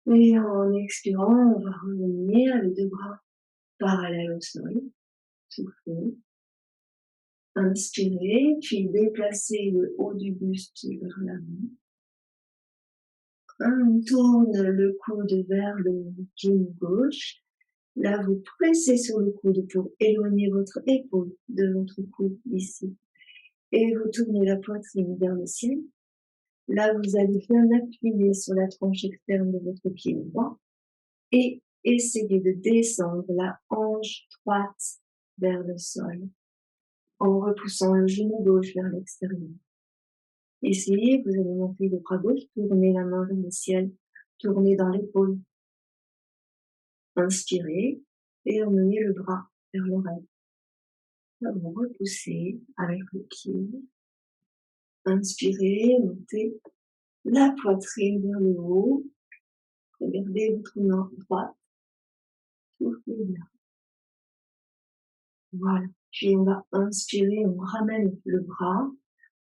Et en expirant, on va revenir les deux bras parallèles au sol. Soufflez. Inspirez, puis déplacez le haut du buste vers l'avant. On tourne le coude vers le genou gauche. Là, vous pressez sur le coude pour éloigner votre épaule de votre coude ici. Et vous tournez la poitrine vers le ciel. Là, vous allez bien appuyer sur la tranche externe de votre pied droit et essayez de descendre la hanche droite vers le sol en repoussant le genou gauche vers l'extérieur. Essayez, vous allez monter le bras gauche, tournez la main vers le ciel, tournez dans l'épaule. Inspirez et emmenez le bras vers l'oreille. Vous repoussez avec le pied. Inspirez, montez la poitrine vers le haut. Regardez votre main droite. Soufflez bien. Voilà. Puis on va inspirer, on ramène le bras.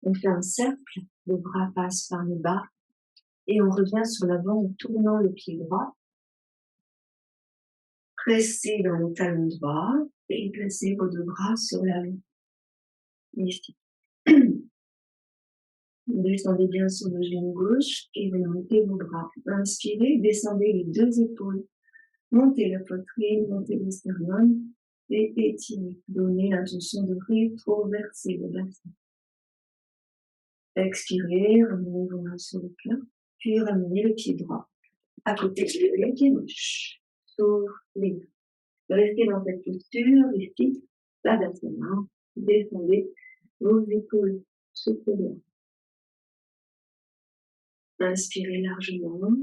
On fait un cercle. Le bras passe par le bas. Et on revient sur l'avant en tournant le pied droit. Pressez dans le talon droit et placez vos deux bras sur l'avant. Ici. Descendez bien sur le genou gauche et remontez vos bras. Inspirez, descendez les deux épaules. Montez la poitrine, montez le sternum et étirez. Donnez l'intention de rétroverser le bassin. Expirez, ramenez vos mains sur le cœur, puis ramenez le pied droit à côté du pied gauche. Soufflez. Restez dans cette posture ici, Tadasana. Descendez vos épaules. Soufflez bien. Inspirez largement.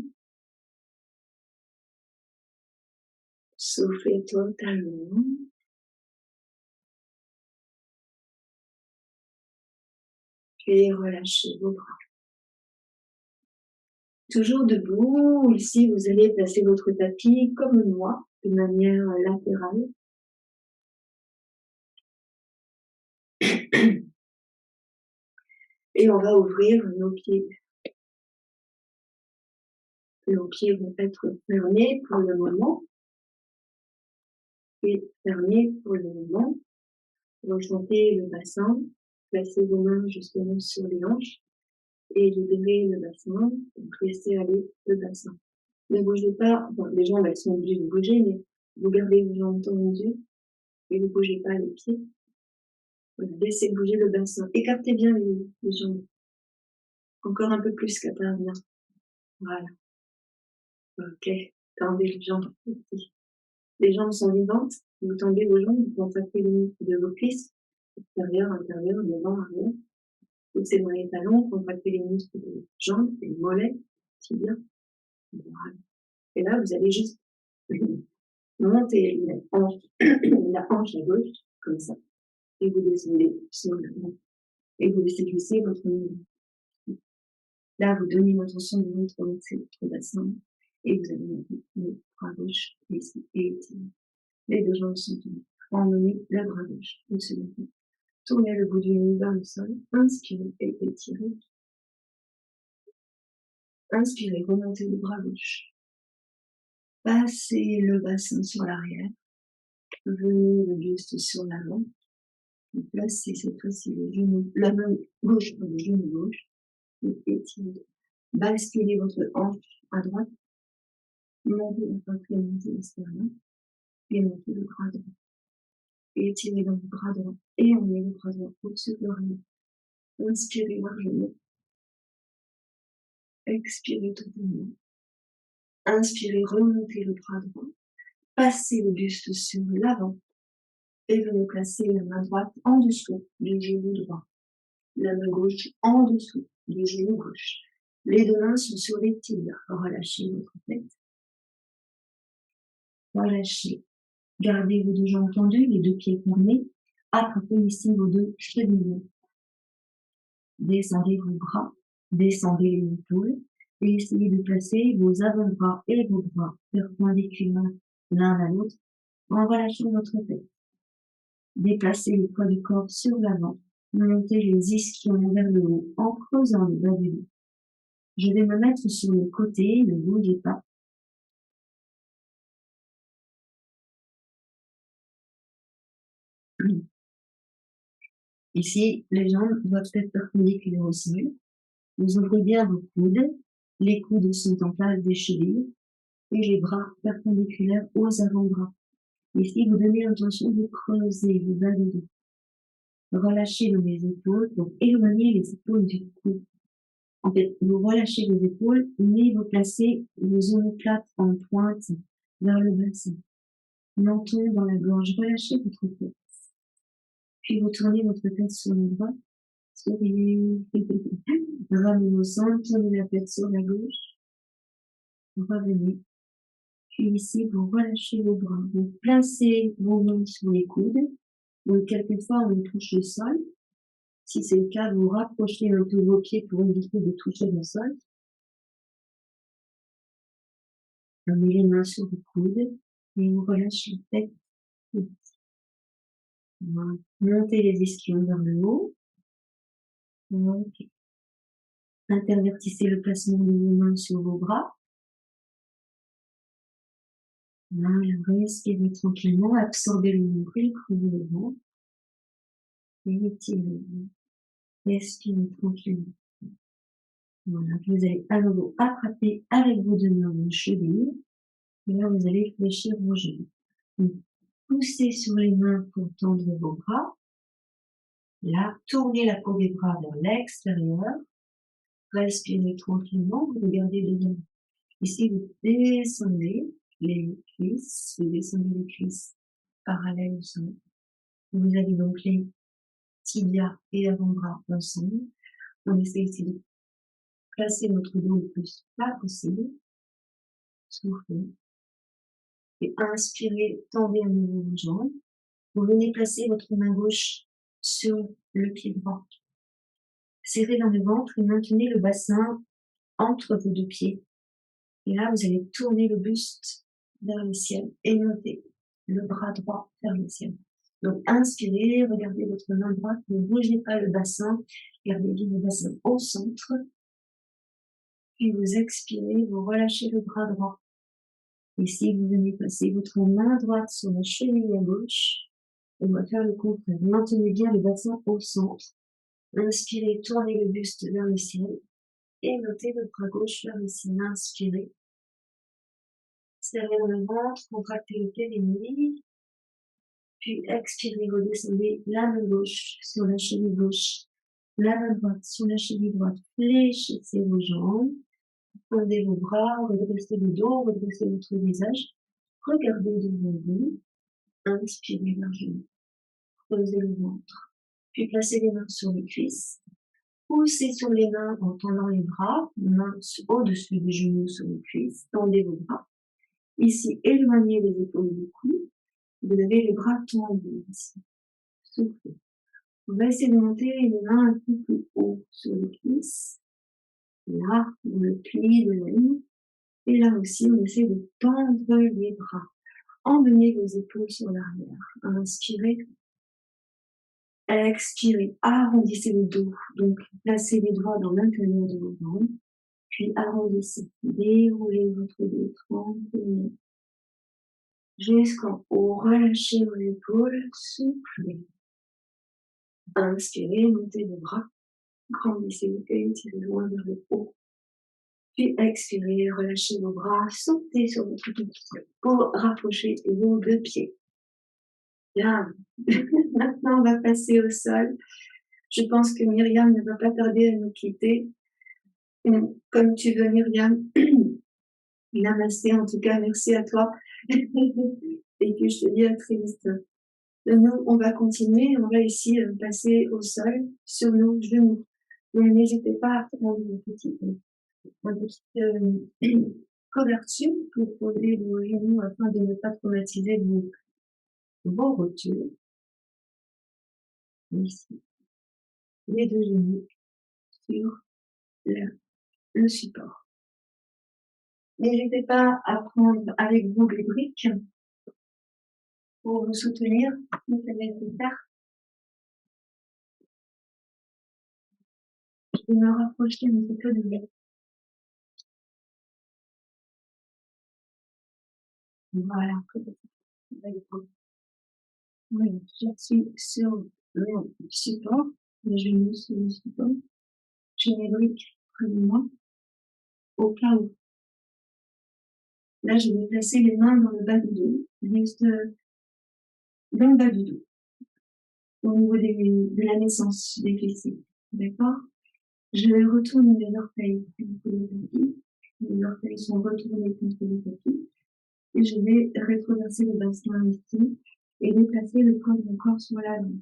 Soufflez totalement. Puis relâchez vos bras. Toujours debout, ici vous allez placer votre tapis comme moi, de manière latérale. Et on va ouvrir nos pieds. Nos pieds vont être fermés pour le moment. Et fermés pour le moment. Ressentez le bassin. Placez vos mains justement sur les hanches. Et libérez le bassin. Donc laissez aller le bassin. Ne bougez pas. Bon, les jambes, elles sont obligées de bouger, mais vous gardez vos jambes tendues. Et ne bougez pas les pieds. Voilà, laissez bouger le bassin. Écartez bien les jambes. Encore un peu plus qu'Atharvia. Voilà. Ok. Tendez les jambes. Les jambes sont vivantes. Vous tendez vos jambes, vous contractez les muscles de vos cuisses. Extérieur, intérieur, devant, arrière. Poussez dans les talons, contractez les muscles des jambes, les mollets, tibias. Voilà. Et là, vous allez juste monter la hanche à gauche, comme ça. Et vous descendez sur le bras. Et vous laissez glisser votre mouvement. Là, vous donnez l'intention de retraverser votre bassin. Et vous allez mettre le bras gauche ici et étirez. Les deux jambes sont tournées. Emmenez le bras gauche au-dessus de la tête. Tournez le bout du nez vers le sol. Inspirez et étirez. Inspirez, remontez le bras gauche. Passez le bassin sur l'arrière. Venez le buste sur l'avant. Placez cette fois-ci la main gauche sur le genou gauche. Et étirez. Basculez votre hanche à droite. Montez la poitrine, montez l'extérieur. Et montez le bras droit. Et étirez dans le bras droit. Et emmenez le bras droit au-dessus de l'oreille. Inspirez largement. Expirez totalement. Inspirez, remontez le bras droit. Passez le buste sur l'avant. Et venez placer la main droite en dessous du genou droit. La main gauche en dessous du genou gauche. Les deux mains sont sur les tibias. Relâchez votre tête. Relâchez. Gardez vos deux jambes tendues, les deux pieds fermés. Attrapez ici vos deux chevilles. Descendez vos bras. Descendez les épaules. Et essayez de placer vos avant-bras et vos bras perpendiculaires l'un à l'autre en relâchant votre tête. Déplacez le poids du corps sur l'avant. Montez les ischions vers le haut en creusant le bas du dos. Je vais me mettre sur le côté, ne bougez pas. Ici, les jambes doivent être perpendiculaires au sol. Vous ouvrez bien vos coudes. Les coudes sont en face des chevilles et les bras perpendiculaires aux avant-bras. Ici, vous donnez l'intention de creuser le bas du dos. Relâchez les épaules pour éloigner les épaules du cou. En fait, vous relâchez vos épaules, mais vous placez vos omoplates en pointe vers le bassin. Menton dans la gorge, relâchez votre tête. Puis vous tournez votre tête sur le droit. Souriez. Ramenez au centre, tournez la tête sur la gauche. Revenez. Puis ici, vous relâchez vos bras. Vous placez vos mains sur les coudes. Donc, quelquefois, on touche le sol. Si c'est le cas, vous rapprochez un peu vos pieds pour éviter de toucher le sol. Amenez les mains sur vos coudes et vous relâchez la tête. Voilà. Montez les ischions vers le haut. Okay. Intervertissez le placement de vos mains sur vos bras. Voilà, respirez tranquillement, absorbez le nombril, creusez le ventre. Et étirez. Respirez tranquillement. Voilà, vous allez à nouveau attraper avec vos deux mains vos chevilles. Et là, vous allez fléchir vos genoux. Donc, poussez sur les mains pour tendre vos bras. Là, tournez la peau des bras vers l'extérieur. Respirez tranquillement, vous regardez devant. Ici, vous descendez les cuisses, vous descendez les cuisses parallèles au sol. Vous avez donc les tibias et avant-bras ensemble. On essaie ici de placer notre dos le plus plat possible. Soufflez. Et inspirez, tendez à nouveau vos jambes. Vous venez placer votre main gauche sur le pied droit. Serrez dans le ventre et maintenez le bassin entre vos deux pieds. Et là, vous allez tourner le buste vers le ciel et monter le bras droit vers le ciel. Donc, inspirez, regardez votre main droite, ne bougez pas le bassin Gardez bien le bassin au centre. Puis vous expirez, vous relâchez le bras droit. Ici, vous venez passer votre main droite sur la cheville à gauche. On va faire le contraire. Maintenez bien le bassin au centre. Inspirez, tournez le buste vers le ciel. Et notez le bras gauche vers le ciel. Inspirez. Serrez dans le ventre, contractez le périnée. Puis expirez, redescendez la main gauche sur la cheville gauche. La main droite sur la cheville droite. Fléchissez vos jambes. Tendez vos bras, redressez le dos, redressez votre visage. Regardez devant vous. Inspirez largement. Creusez le ventre. Puis placez les mains sur les cuisses. Poussez sur les mains en tendant les bras, mains au-dessus des genoux sur les cuisses. Tendez vos bras. Ici, éloignez les épaules du cou. Vous avez les bras tendus ici. Soufflez. On va essayer de monter les mains un peu plus haut sur les cuisses. Là, on le plie de même. Et là aussi, on essaie de tendre les bras. Emmenez vos épaules sur l'arrière. Inspirez. Expirez. Arrondissez le dos. Donc, placez les doigts dans l'intérieur de vos jambes. Puis arrondissez. Déroulez votre dos tranquillement. Jusqu'en haut. Relâchez vos épaules. Soufflez. Inspirez. Montez vos bras. Grandissez vos pieds. Tirez loin vers le haut. Puis expirez, relâchez vos bras, sautez sur votre pied pour rapprocher vos deux pieds. Bien. Maintenant, on va passer au sol. Je pense que Myriam ne va pas tarder à nous quitter. Comme tu veux, Myriam. Namasté, en tout cas, merci à toi. Et que je te dis à très vite. Nous, on va continuer. On va ici passer au sol, sur nos genoux. Donc, n'hésitez pas à prendre une petite couverture pour poser vos genoux afin de ne pas traumatiser vos rotules. Ici, les deux genoux sur le support. N'hésitez pas à prendre avec vous des briques pour vous soutenir si c'est nécessaire. Je vais me rapprocher un petit peu de vous. Voilà. Voilà, je suis sur le support, les genoux sur le support. J'ai mes briques près de moi, au cas où. Là, je vais placer les mains dans le bas du dos, juste dans le bas du dos, au niveau de la naissance des fessiers. D'accord? Je vais retourner les orteils contre le tapis. Les orteils sont retournés contre le tapis. Et je vais rétroverser le bassin ici et déplacer le poids de mon corps sur la langue.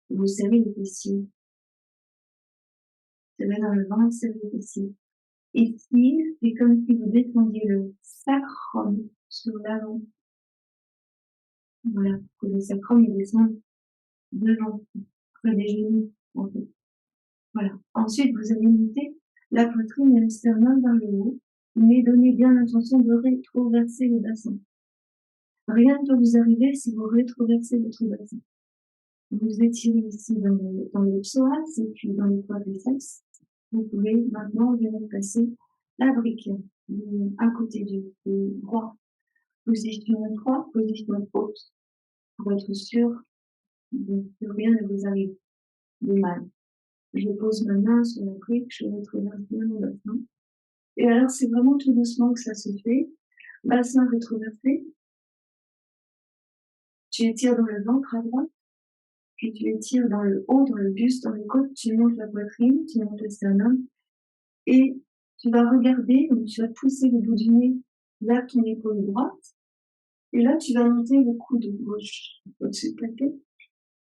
Vous serrez les fessiers. Serrez dans le ventre, serrez les fessiers. Ici, c'est comme si vous détendiez le sacrum sur l'avant. Voilà, que le sacrum il descende devant, près des genoux, en fait. Voilà. Ensuite, vous allez monter la poitrine et le sternum vers le haut, mais donnez bien l'intention de rétroverser le bassin. Rien ne peut vous arriver si vous rétroversez votre bassin. Vous étirez ici dans le psoas et puis dans les quadriceps. Vous pouvez maintenant venir placer la brique à côté du droit. Position 3, position haute, pour être sûr que rien ne vous arrive de mal. Je pose ma main sur la brique, je rétroverse bien mon bassin. Et alors, c'est vraiment tout doucement que ça se fait. Bassin rétroversé. Tu étires dans le ventre à droite. Puis tu étires dans le haut, dans le buste, dans les côtes. Tu montes la poitrine, tu montes le sternum. Et tu vas regarder, donc tu vas pousser le bout du nez vers ton épaule droite. Et là, tu vas monter le coude gauche au-dessus de ta tête.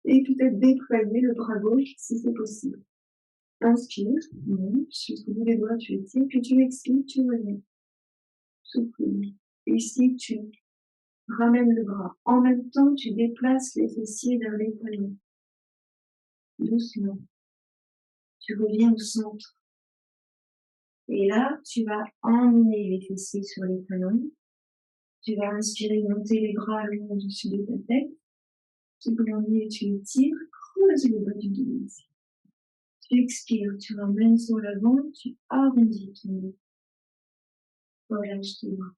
Et peut-être déployer le bras gauche si c'est possible. Inspire, jusqu'au bout des doigts, tu étires, puis tu expires, tu reviens. Souffle. Et ici, tu ramènes le bras. En même temps, tu déplaces les fessiers vers les talons. Doucement. Tu reviens au centre. Et là, tu vas emmener les fessiers sur les talons. Tu vas inspirer, monter les bras le long au-dessus de ta tête. Tu grandis et tu étires. Creuse le bas du dos ici. Tu expires, tu ramènes sur l'avant, tu arrondis ton dos. Relâche tes bras.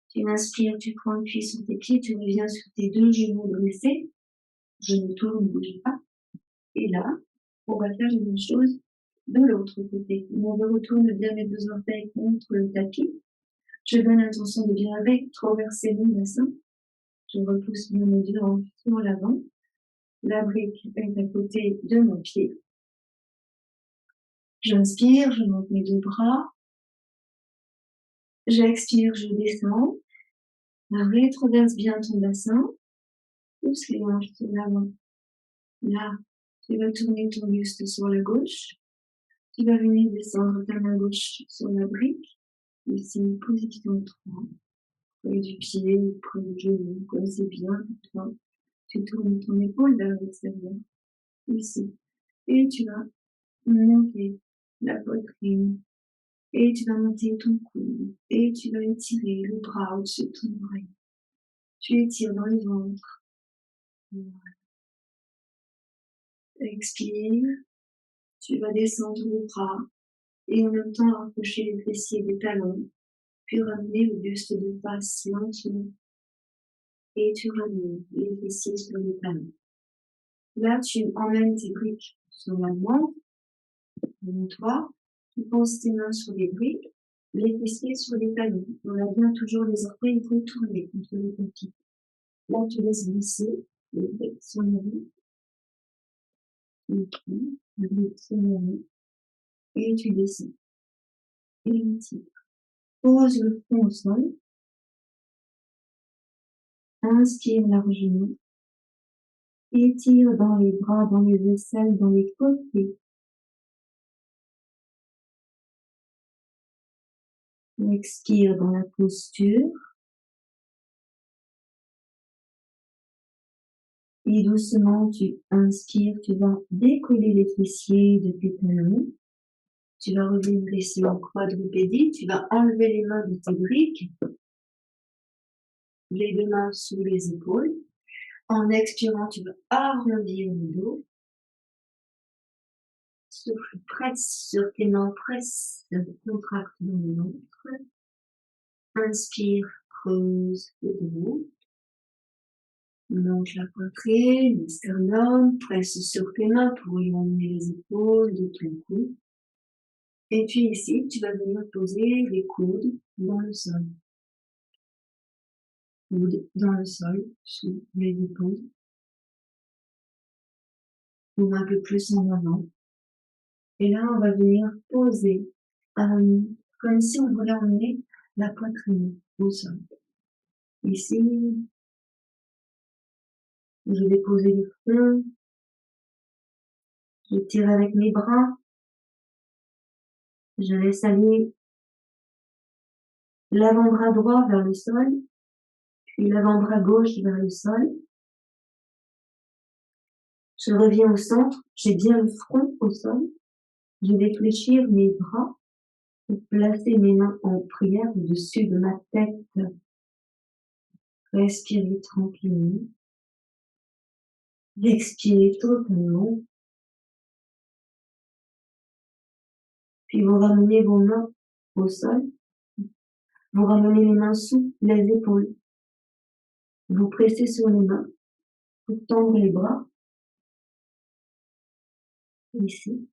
Tu inspires, tu prends le pied sur tes pieds, tu reviens sur tes deux genoux dressés. Genoux tournent, ne bouge pas. Et là, on va faire la même chose de l'autre côté. On retourne bien les deux orteils contre le tapis. Je donne l'intention de bien rétroverser mon bassin. Je repousse bien mes deux hanches sur l'avant. La brique est à côté de mon pied. J'inspire, je monte mes deux bras. J'expire, je descends. Rétroverse bien ton bassin. Pousse les hanches sur l'avant. Là, tu vas tourner ton buste sur la gauche. Tu vas venir descendre ta main gauche sur la brique. Ici, position 3. Près du pied ou près du genou, comme c'est bien pour toi. Tu tournes ton épaule vers l'extérieur. Ici. Et tu vas monter la poitrine. Et tu vas monter ton coude. Et tu vas étirer le bras au-dessus de ton oreille. Tu étires dans le ventre. Voilà. Expire. Tu vas descendre le bras. Et en même temps rapprocher les fessiers des talons. Puis ramener le buste de face lentement. Et tu ramènes les fessiers sur les talons. Là, tu emmènes tes briques sur la main, devant toi. Tu poses tes mains sur les briques, les fessiers sur les talons. On a bien toujours les orteils retournés contre le tapis. Là, tu laisses glisser les briques sur la main. Les briques sur la main. Et tu descends. Et tu tires. Pose le front au sol. Inspire largement. Étire dans les bras, dans les aisselles, dans les côtés. Expire dans la posture. Et doucement, tu inspires, tu vas décoller les fessiers de tes talons. Tu vas revenir ici en quadrupédie. Tu vas enlever les mains de tes briques. Les deux mains sous les épaules. En expirant, tu vas arrondir le dos. Souffle, presse sur tes mains, presse, contracte dans le ventre. Inspire, creuse le dos. Monte la poitrine, le sternum, presse sur tes mains pour éloigner les épaules de ton cou. Et puis ici, tu vas venir poser les coudes dans le sol. Coudes dans le sol, sous les épaules. Ou un peu plus en avant. Et là, on va venir poser, comme si on voulait emmener la poitrine au sol. Ici, je vais poser le front. Je tire avec mes bras. Je laisse aller l'avant-bras droit vers le sol, puis l'avant-bras gauche vers le sol. Je reviens au centre, j'ai bien le front au sol. Je vais fléchir mes bras pour placer mes mains en prière au-dessus de ma tête. Respirez tranquillement. Expirez totalement. Puis vous ramenez vos mains au sol. Vous ramenez les mains sous les épaules. Vous pressez sur les mains pour tendre les bras. Ici.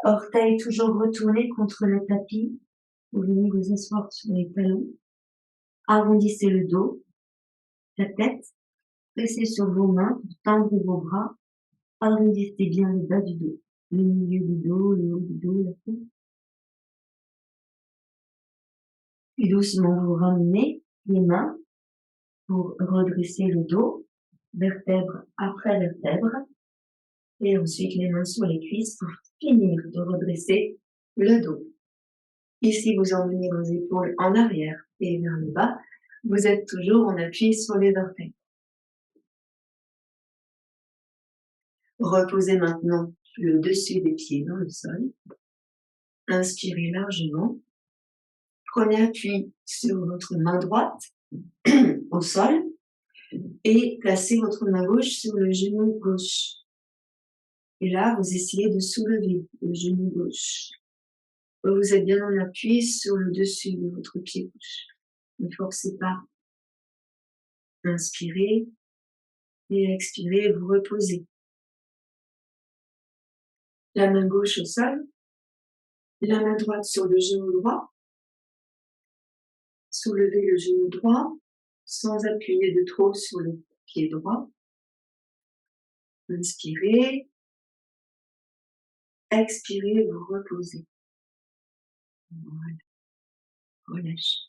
Orteils toujours retournés contre le tapis. Vous venez vous asseoir sur les talons. Arrondissez le dos, la tête. Pressez sur vos mains pour tendre vos bras. Arrondissez bien le bas du dos. Le milieu du dos, le haut du dos, la tête. Puis doucement, vous ramenez les mains pour redresser le dos, vertèbre après vertèbre. Et ensuite, les mains sur les cuisses pour finir de redresser le dos. Ici, vous emmenez vos épaules en arrière et vers le bas. Vous êtes toujours en appui sur les orteils. Reposez maintenant le dessus des pieds dans le sol. Inspirez largement. Prenez appui sur votre main droite au sol et placez votre main gauche sur le genou gauche. Et là, vous essayez de soulever le genou gauche. Vous êtes bien en appui sur le dessus de votre pied gauche. Ne forcez pas. Inspirez et expirez, vous reposez. La main gauche au sol, la main droite sur le genou droit. Soulevez le genou droit sans appuyer de trop sur le pied droit. Inspirez, expirez, vous reposez. Voilà, relâchez.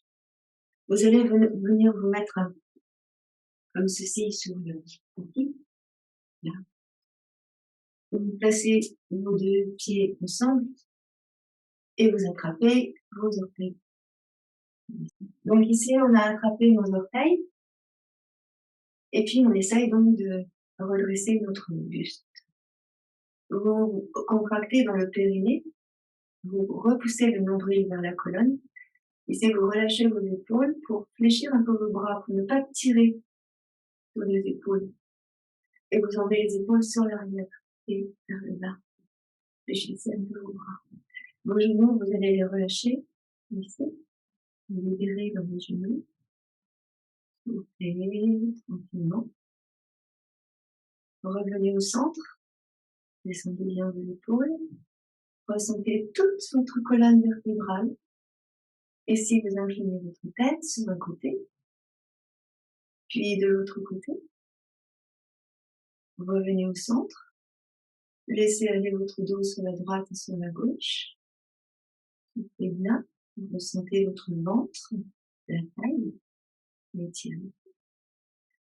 Vous allez venir vous mettre comme ceci sur le tapis. Là. Vous placez vos deux pieds ensemble et vous attrapez vos orteils. Donc ici, on a attrapé nos orteils et puis on essaye donc de redresser notre buste. Vous contractez dans le périnée, vous repoussez le nombril vers la colonne. Ici, vous relâchez vos épaules pour fléchir un peu vos bras, pour ne pas tirer sur les épaules. Et vous emmenez les épaules sur l'arrière et vers le bas. Fléchissez un peu vos bras. Vos genoux, vous allez les relâcher ici. Vous libérez dans vos genoux. Soufflez tranquillement. Revenez au centre. Descendez bien vos épaules. Ressentez toute votre colonne vertébrale. Et si vous inclinez votre tête sur un côté, puis de l'autre côté, revenez au centre. Laissez aller votre dos sur la droite et sur la gauche. Soufflez bien. Vous ressentez votre ventre, la taille, l'étirez.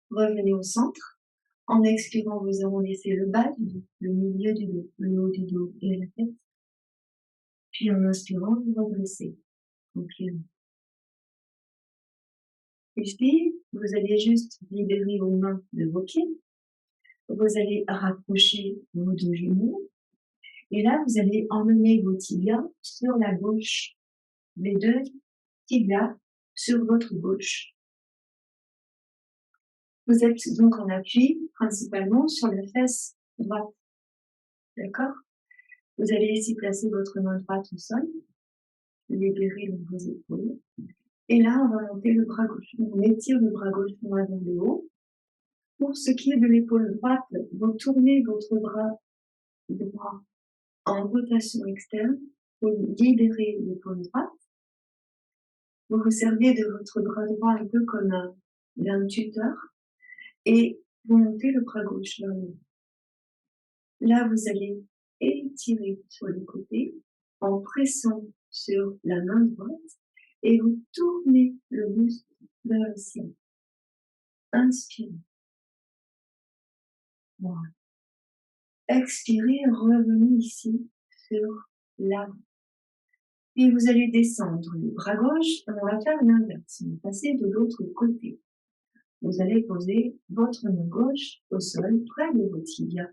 Revenez au centre. En expirant, vous arrondissez le bas du dos, le milieu du dos, le haut du dos et la tête. Puis en inspirant, vous redressez tranquillement. Ici, vous allez juste libérer vos mains de vos pieds. Vous allez rapprocher vos deux genoux. Et là, vous allez emmener vos tibias sur la gauche. Les deux tibias sur votre gauche. Vous êtes donc en appui principalement sur la fesse droite. D'accord? Vous allez ici placer votre main droite au sol. Libérez vos épaules. Et là, on va monter le bras gauche. On étire le bras gauche vers le haut. Pour ce qui est de l'épaule droite, vous tournez votre bras droit en rotation externe pour libérer l'épaule droite. Vous vous servez de votre bras droit un peu comme d'un tuteur et vous montez le bras gauche vers le haut. Là, vous allez étirer sur le côté en pressant sur la main droite et vous tournez le buste vers le ciel. Inspirez. Voilà. Expirez, revenez ici sur l'avant. Et vous allez descendre le bras gauche, on va faire l'inverse, on va passer de l'autre côté. Vous allez poser votre main gauche au sol, près de vos tibias.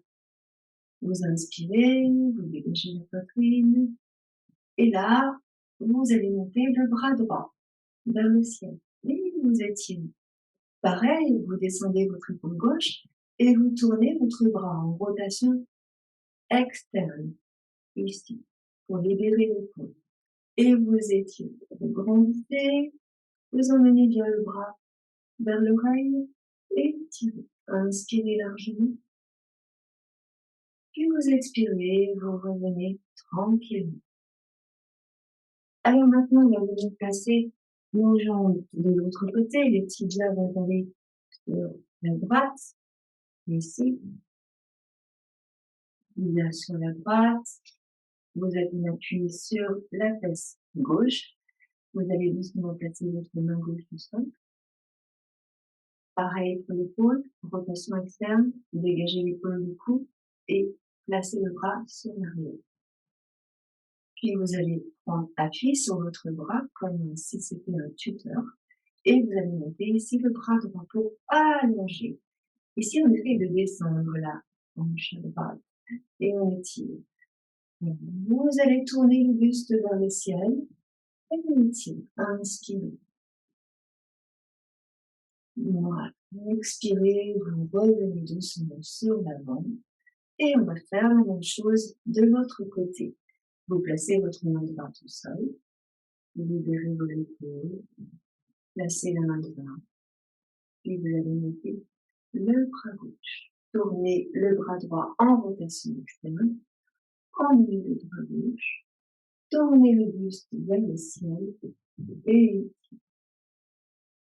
Vous inspirez, vous dégagez la poitrine. Et là, vous allez monter le bras droit vers le ciel. Et vous étirez. Pareil, vous descendez votre épaule gauche et vous tournez votre bras en rotation externe, ici, pour libérer l'épaule. Et vous étirez. Vous grandissez, vous emmenez bien le bras vers l'oreille et tirez. Inspirez largement. Puis vous expirez, vous revenez tranquillement. Alors maintenant, on va venir placer nos jambes de l'autre côté. Les tibias vont aller sur la droite, ici. Là sur la droite. Vous allez appuyer sur la fesse gauche. Vous allez doucement placer votre main gauche au sol. Pareil pour l'épaule, rotation externe, dégagez l'épaule du cou et placez le bras sur l'arrière. Puis vous allez prendre appui sur votre bras comme si c'était un tuteur et vous allez monter ici le bras droit pour allonger. Ici, on essaie de descendre la hanche droite et on étire. Vous allez tourner le buste vers le ciel et on étire. Inspirez. Voilà. Expirez, vous revenez doucement sur l'avant Et on va faire la même chose de l'autre côté. Vous placez votre main droite au sol, vous libérez vos épaules, placez la main droite, et vous allez monter le bras gauche. Tournez le bras droit en rotation externe, emmenez le bras gauche, tournez le buste vers le ciel, et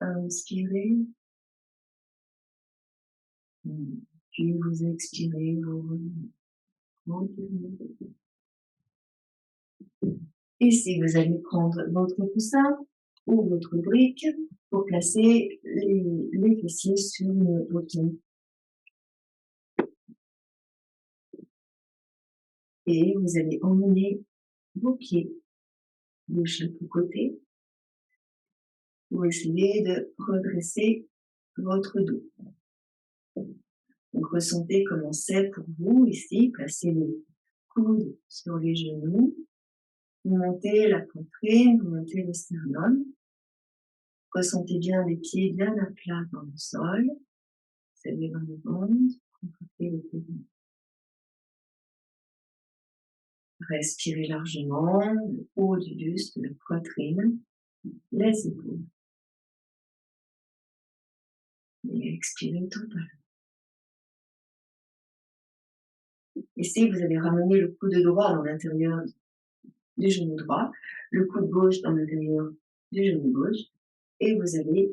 inspirez, puis vous expirez, vous revenez tranquillement. Ici, vous allez prendre votre coussin ou votre brique pour placer les fessiers sur le bouton. Et vous allez emmener vos pieds de chaque côté pour essayer de redresser votre dos. Donc, ressentez comment c'est pour vous ici. Placez les coudes sur les genoux. Vous montez la poitrine, vous montez le sternum. Ressentez bien les pieds bien à plat dans le sol. Serrez dans le ventre, contractez le périnée. Respirez largement, le haut du buste, la poitrine, les épaules. Et expirez totalement. Ici, vous allez ramener le coude droit dans l'intérieur du genou droit, le coude gauche dans l'intérieur du genou gauche, et vous allez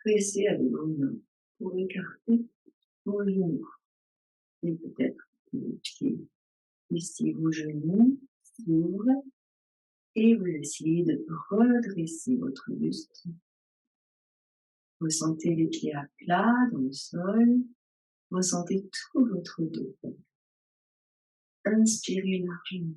presser avec vos mains pour écarter vos genoux. Et peut-être les pieds. Ici, vos genoux s'ouvrent et vous essayez de redresser votre buste. Ressentez les pieds à plat dans le sol. Ressentez tout votre dos. Inspirez largement.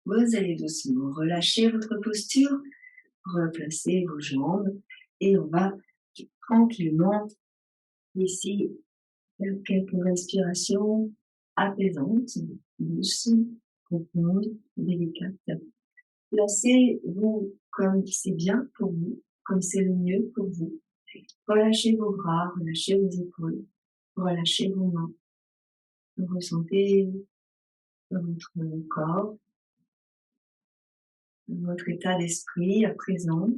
Vous allez doucement relâcher votre posture, replacer vos jambes et on va tranquillement ici faire quelques respirations apaisantes, douces, profondes, délicates. Placez-vous comme c'est bien pour vous, comme c'est le mieux pour vous. Relâchez vos bras, relâchez vos épaules, relâchez vos mains. Ressentez votre corps, votre état d'esprit à présent.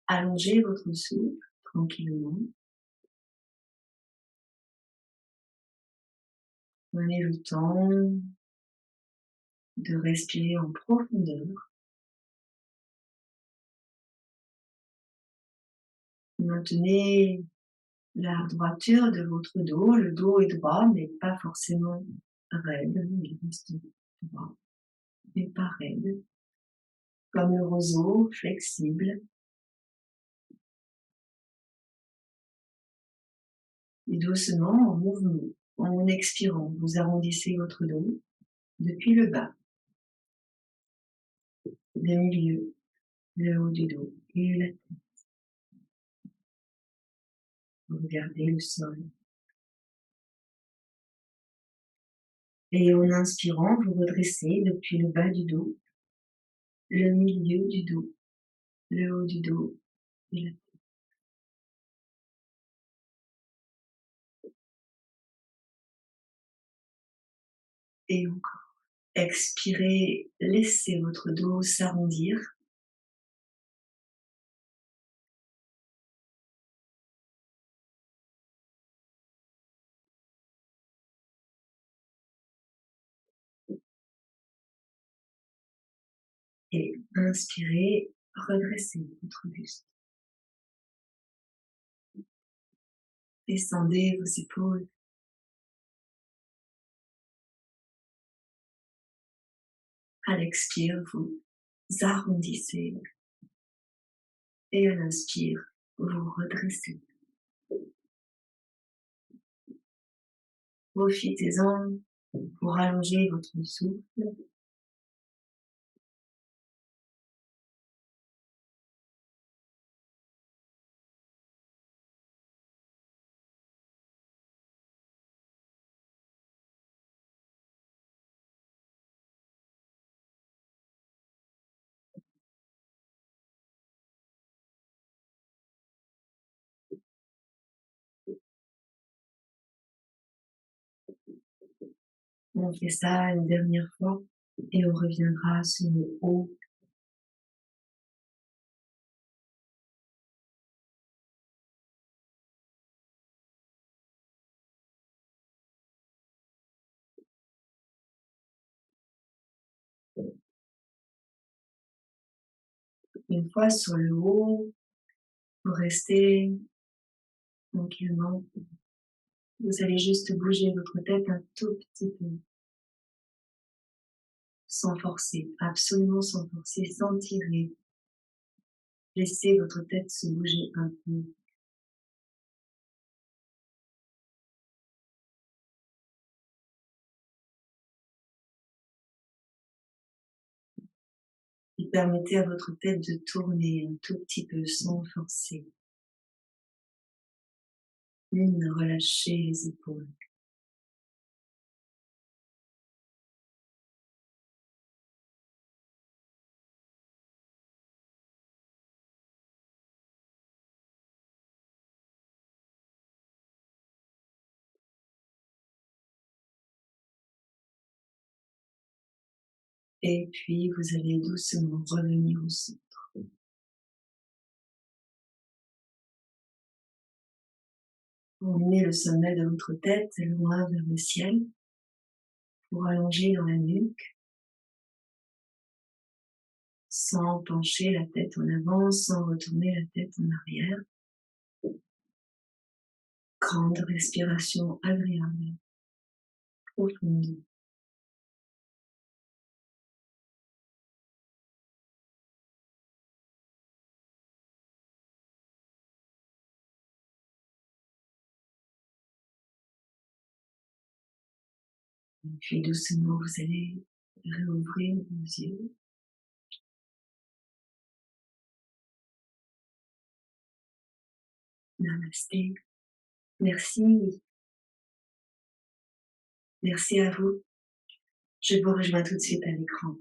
Allongez votre souffle tranquillement. Prenez le temps de respirer en profondeur. Maintenez la droiture de votre dos. Le dos est droit, mais pas forcément raide. Il reste droit, mais pas raide. Comme le roseau, flexible. Et doucement, en mouvement, en expirant, vous arrondissez votre dos depuis le bas, le milieu, le haut du dos et la tête. Vous regardez le sol. Et en inspirant, vous redressez depuis le bas du dos, le milieu du dos, le haut du dos et la tête. Et encore. Expirez, laissez votre dos s'arrondir. Et inspirez, redressez votre buste. Descendez vos épaules. À l'expire, vous arrondissez. Et à l'inspire, vous redressez. Profitez-en pour allonger votre souffle. On fait ça une dernière fois et on reviendra sur le haut. Une fois sur le haut, vous restez tranquillement. Vous allez juste bouger votre tête un tout petit peu, sans forcer, absolument sans forcer, sans tirer. Laissez votre tête se bouger un peu. Et permettez à votre tête de tourner un tout petit peu sans forcer. Relâchez les épaules. Et puis, vous allez doucement revenir au centre. Emmenez le sommet de votre tête loin vers le ciel pour allonger dans la nuque, sans pencher la tête en avant, sans retourner la tête en arrière. Grande respiration agréable, profonde. Et puis doucement, vous allez réouvrir vos yeux. Namasté. Merci. Merci à vous. Je vous rejoins tout de suite à l'écran.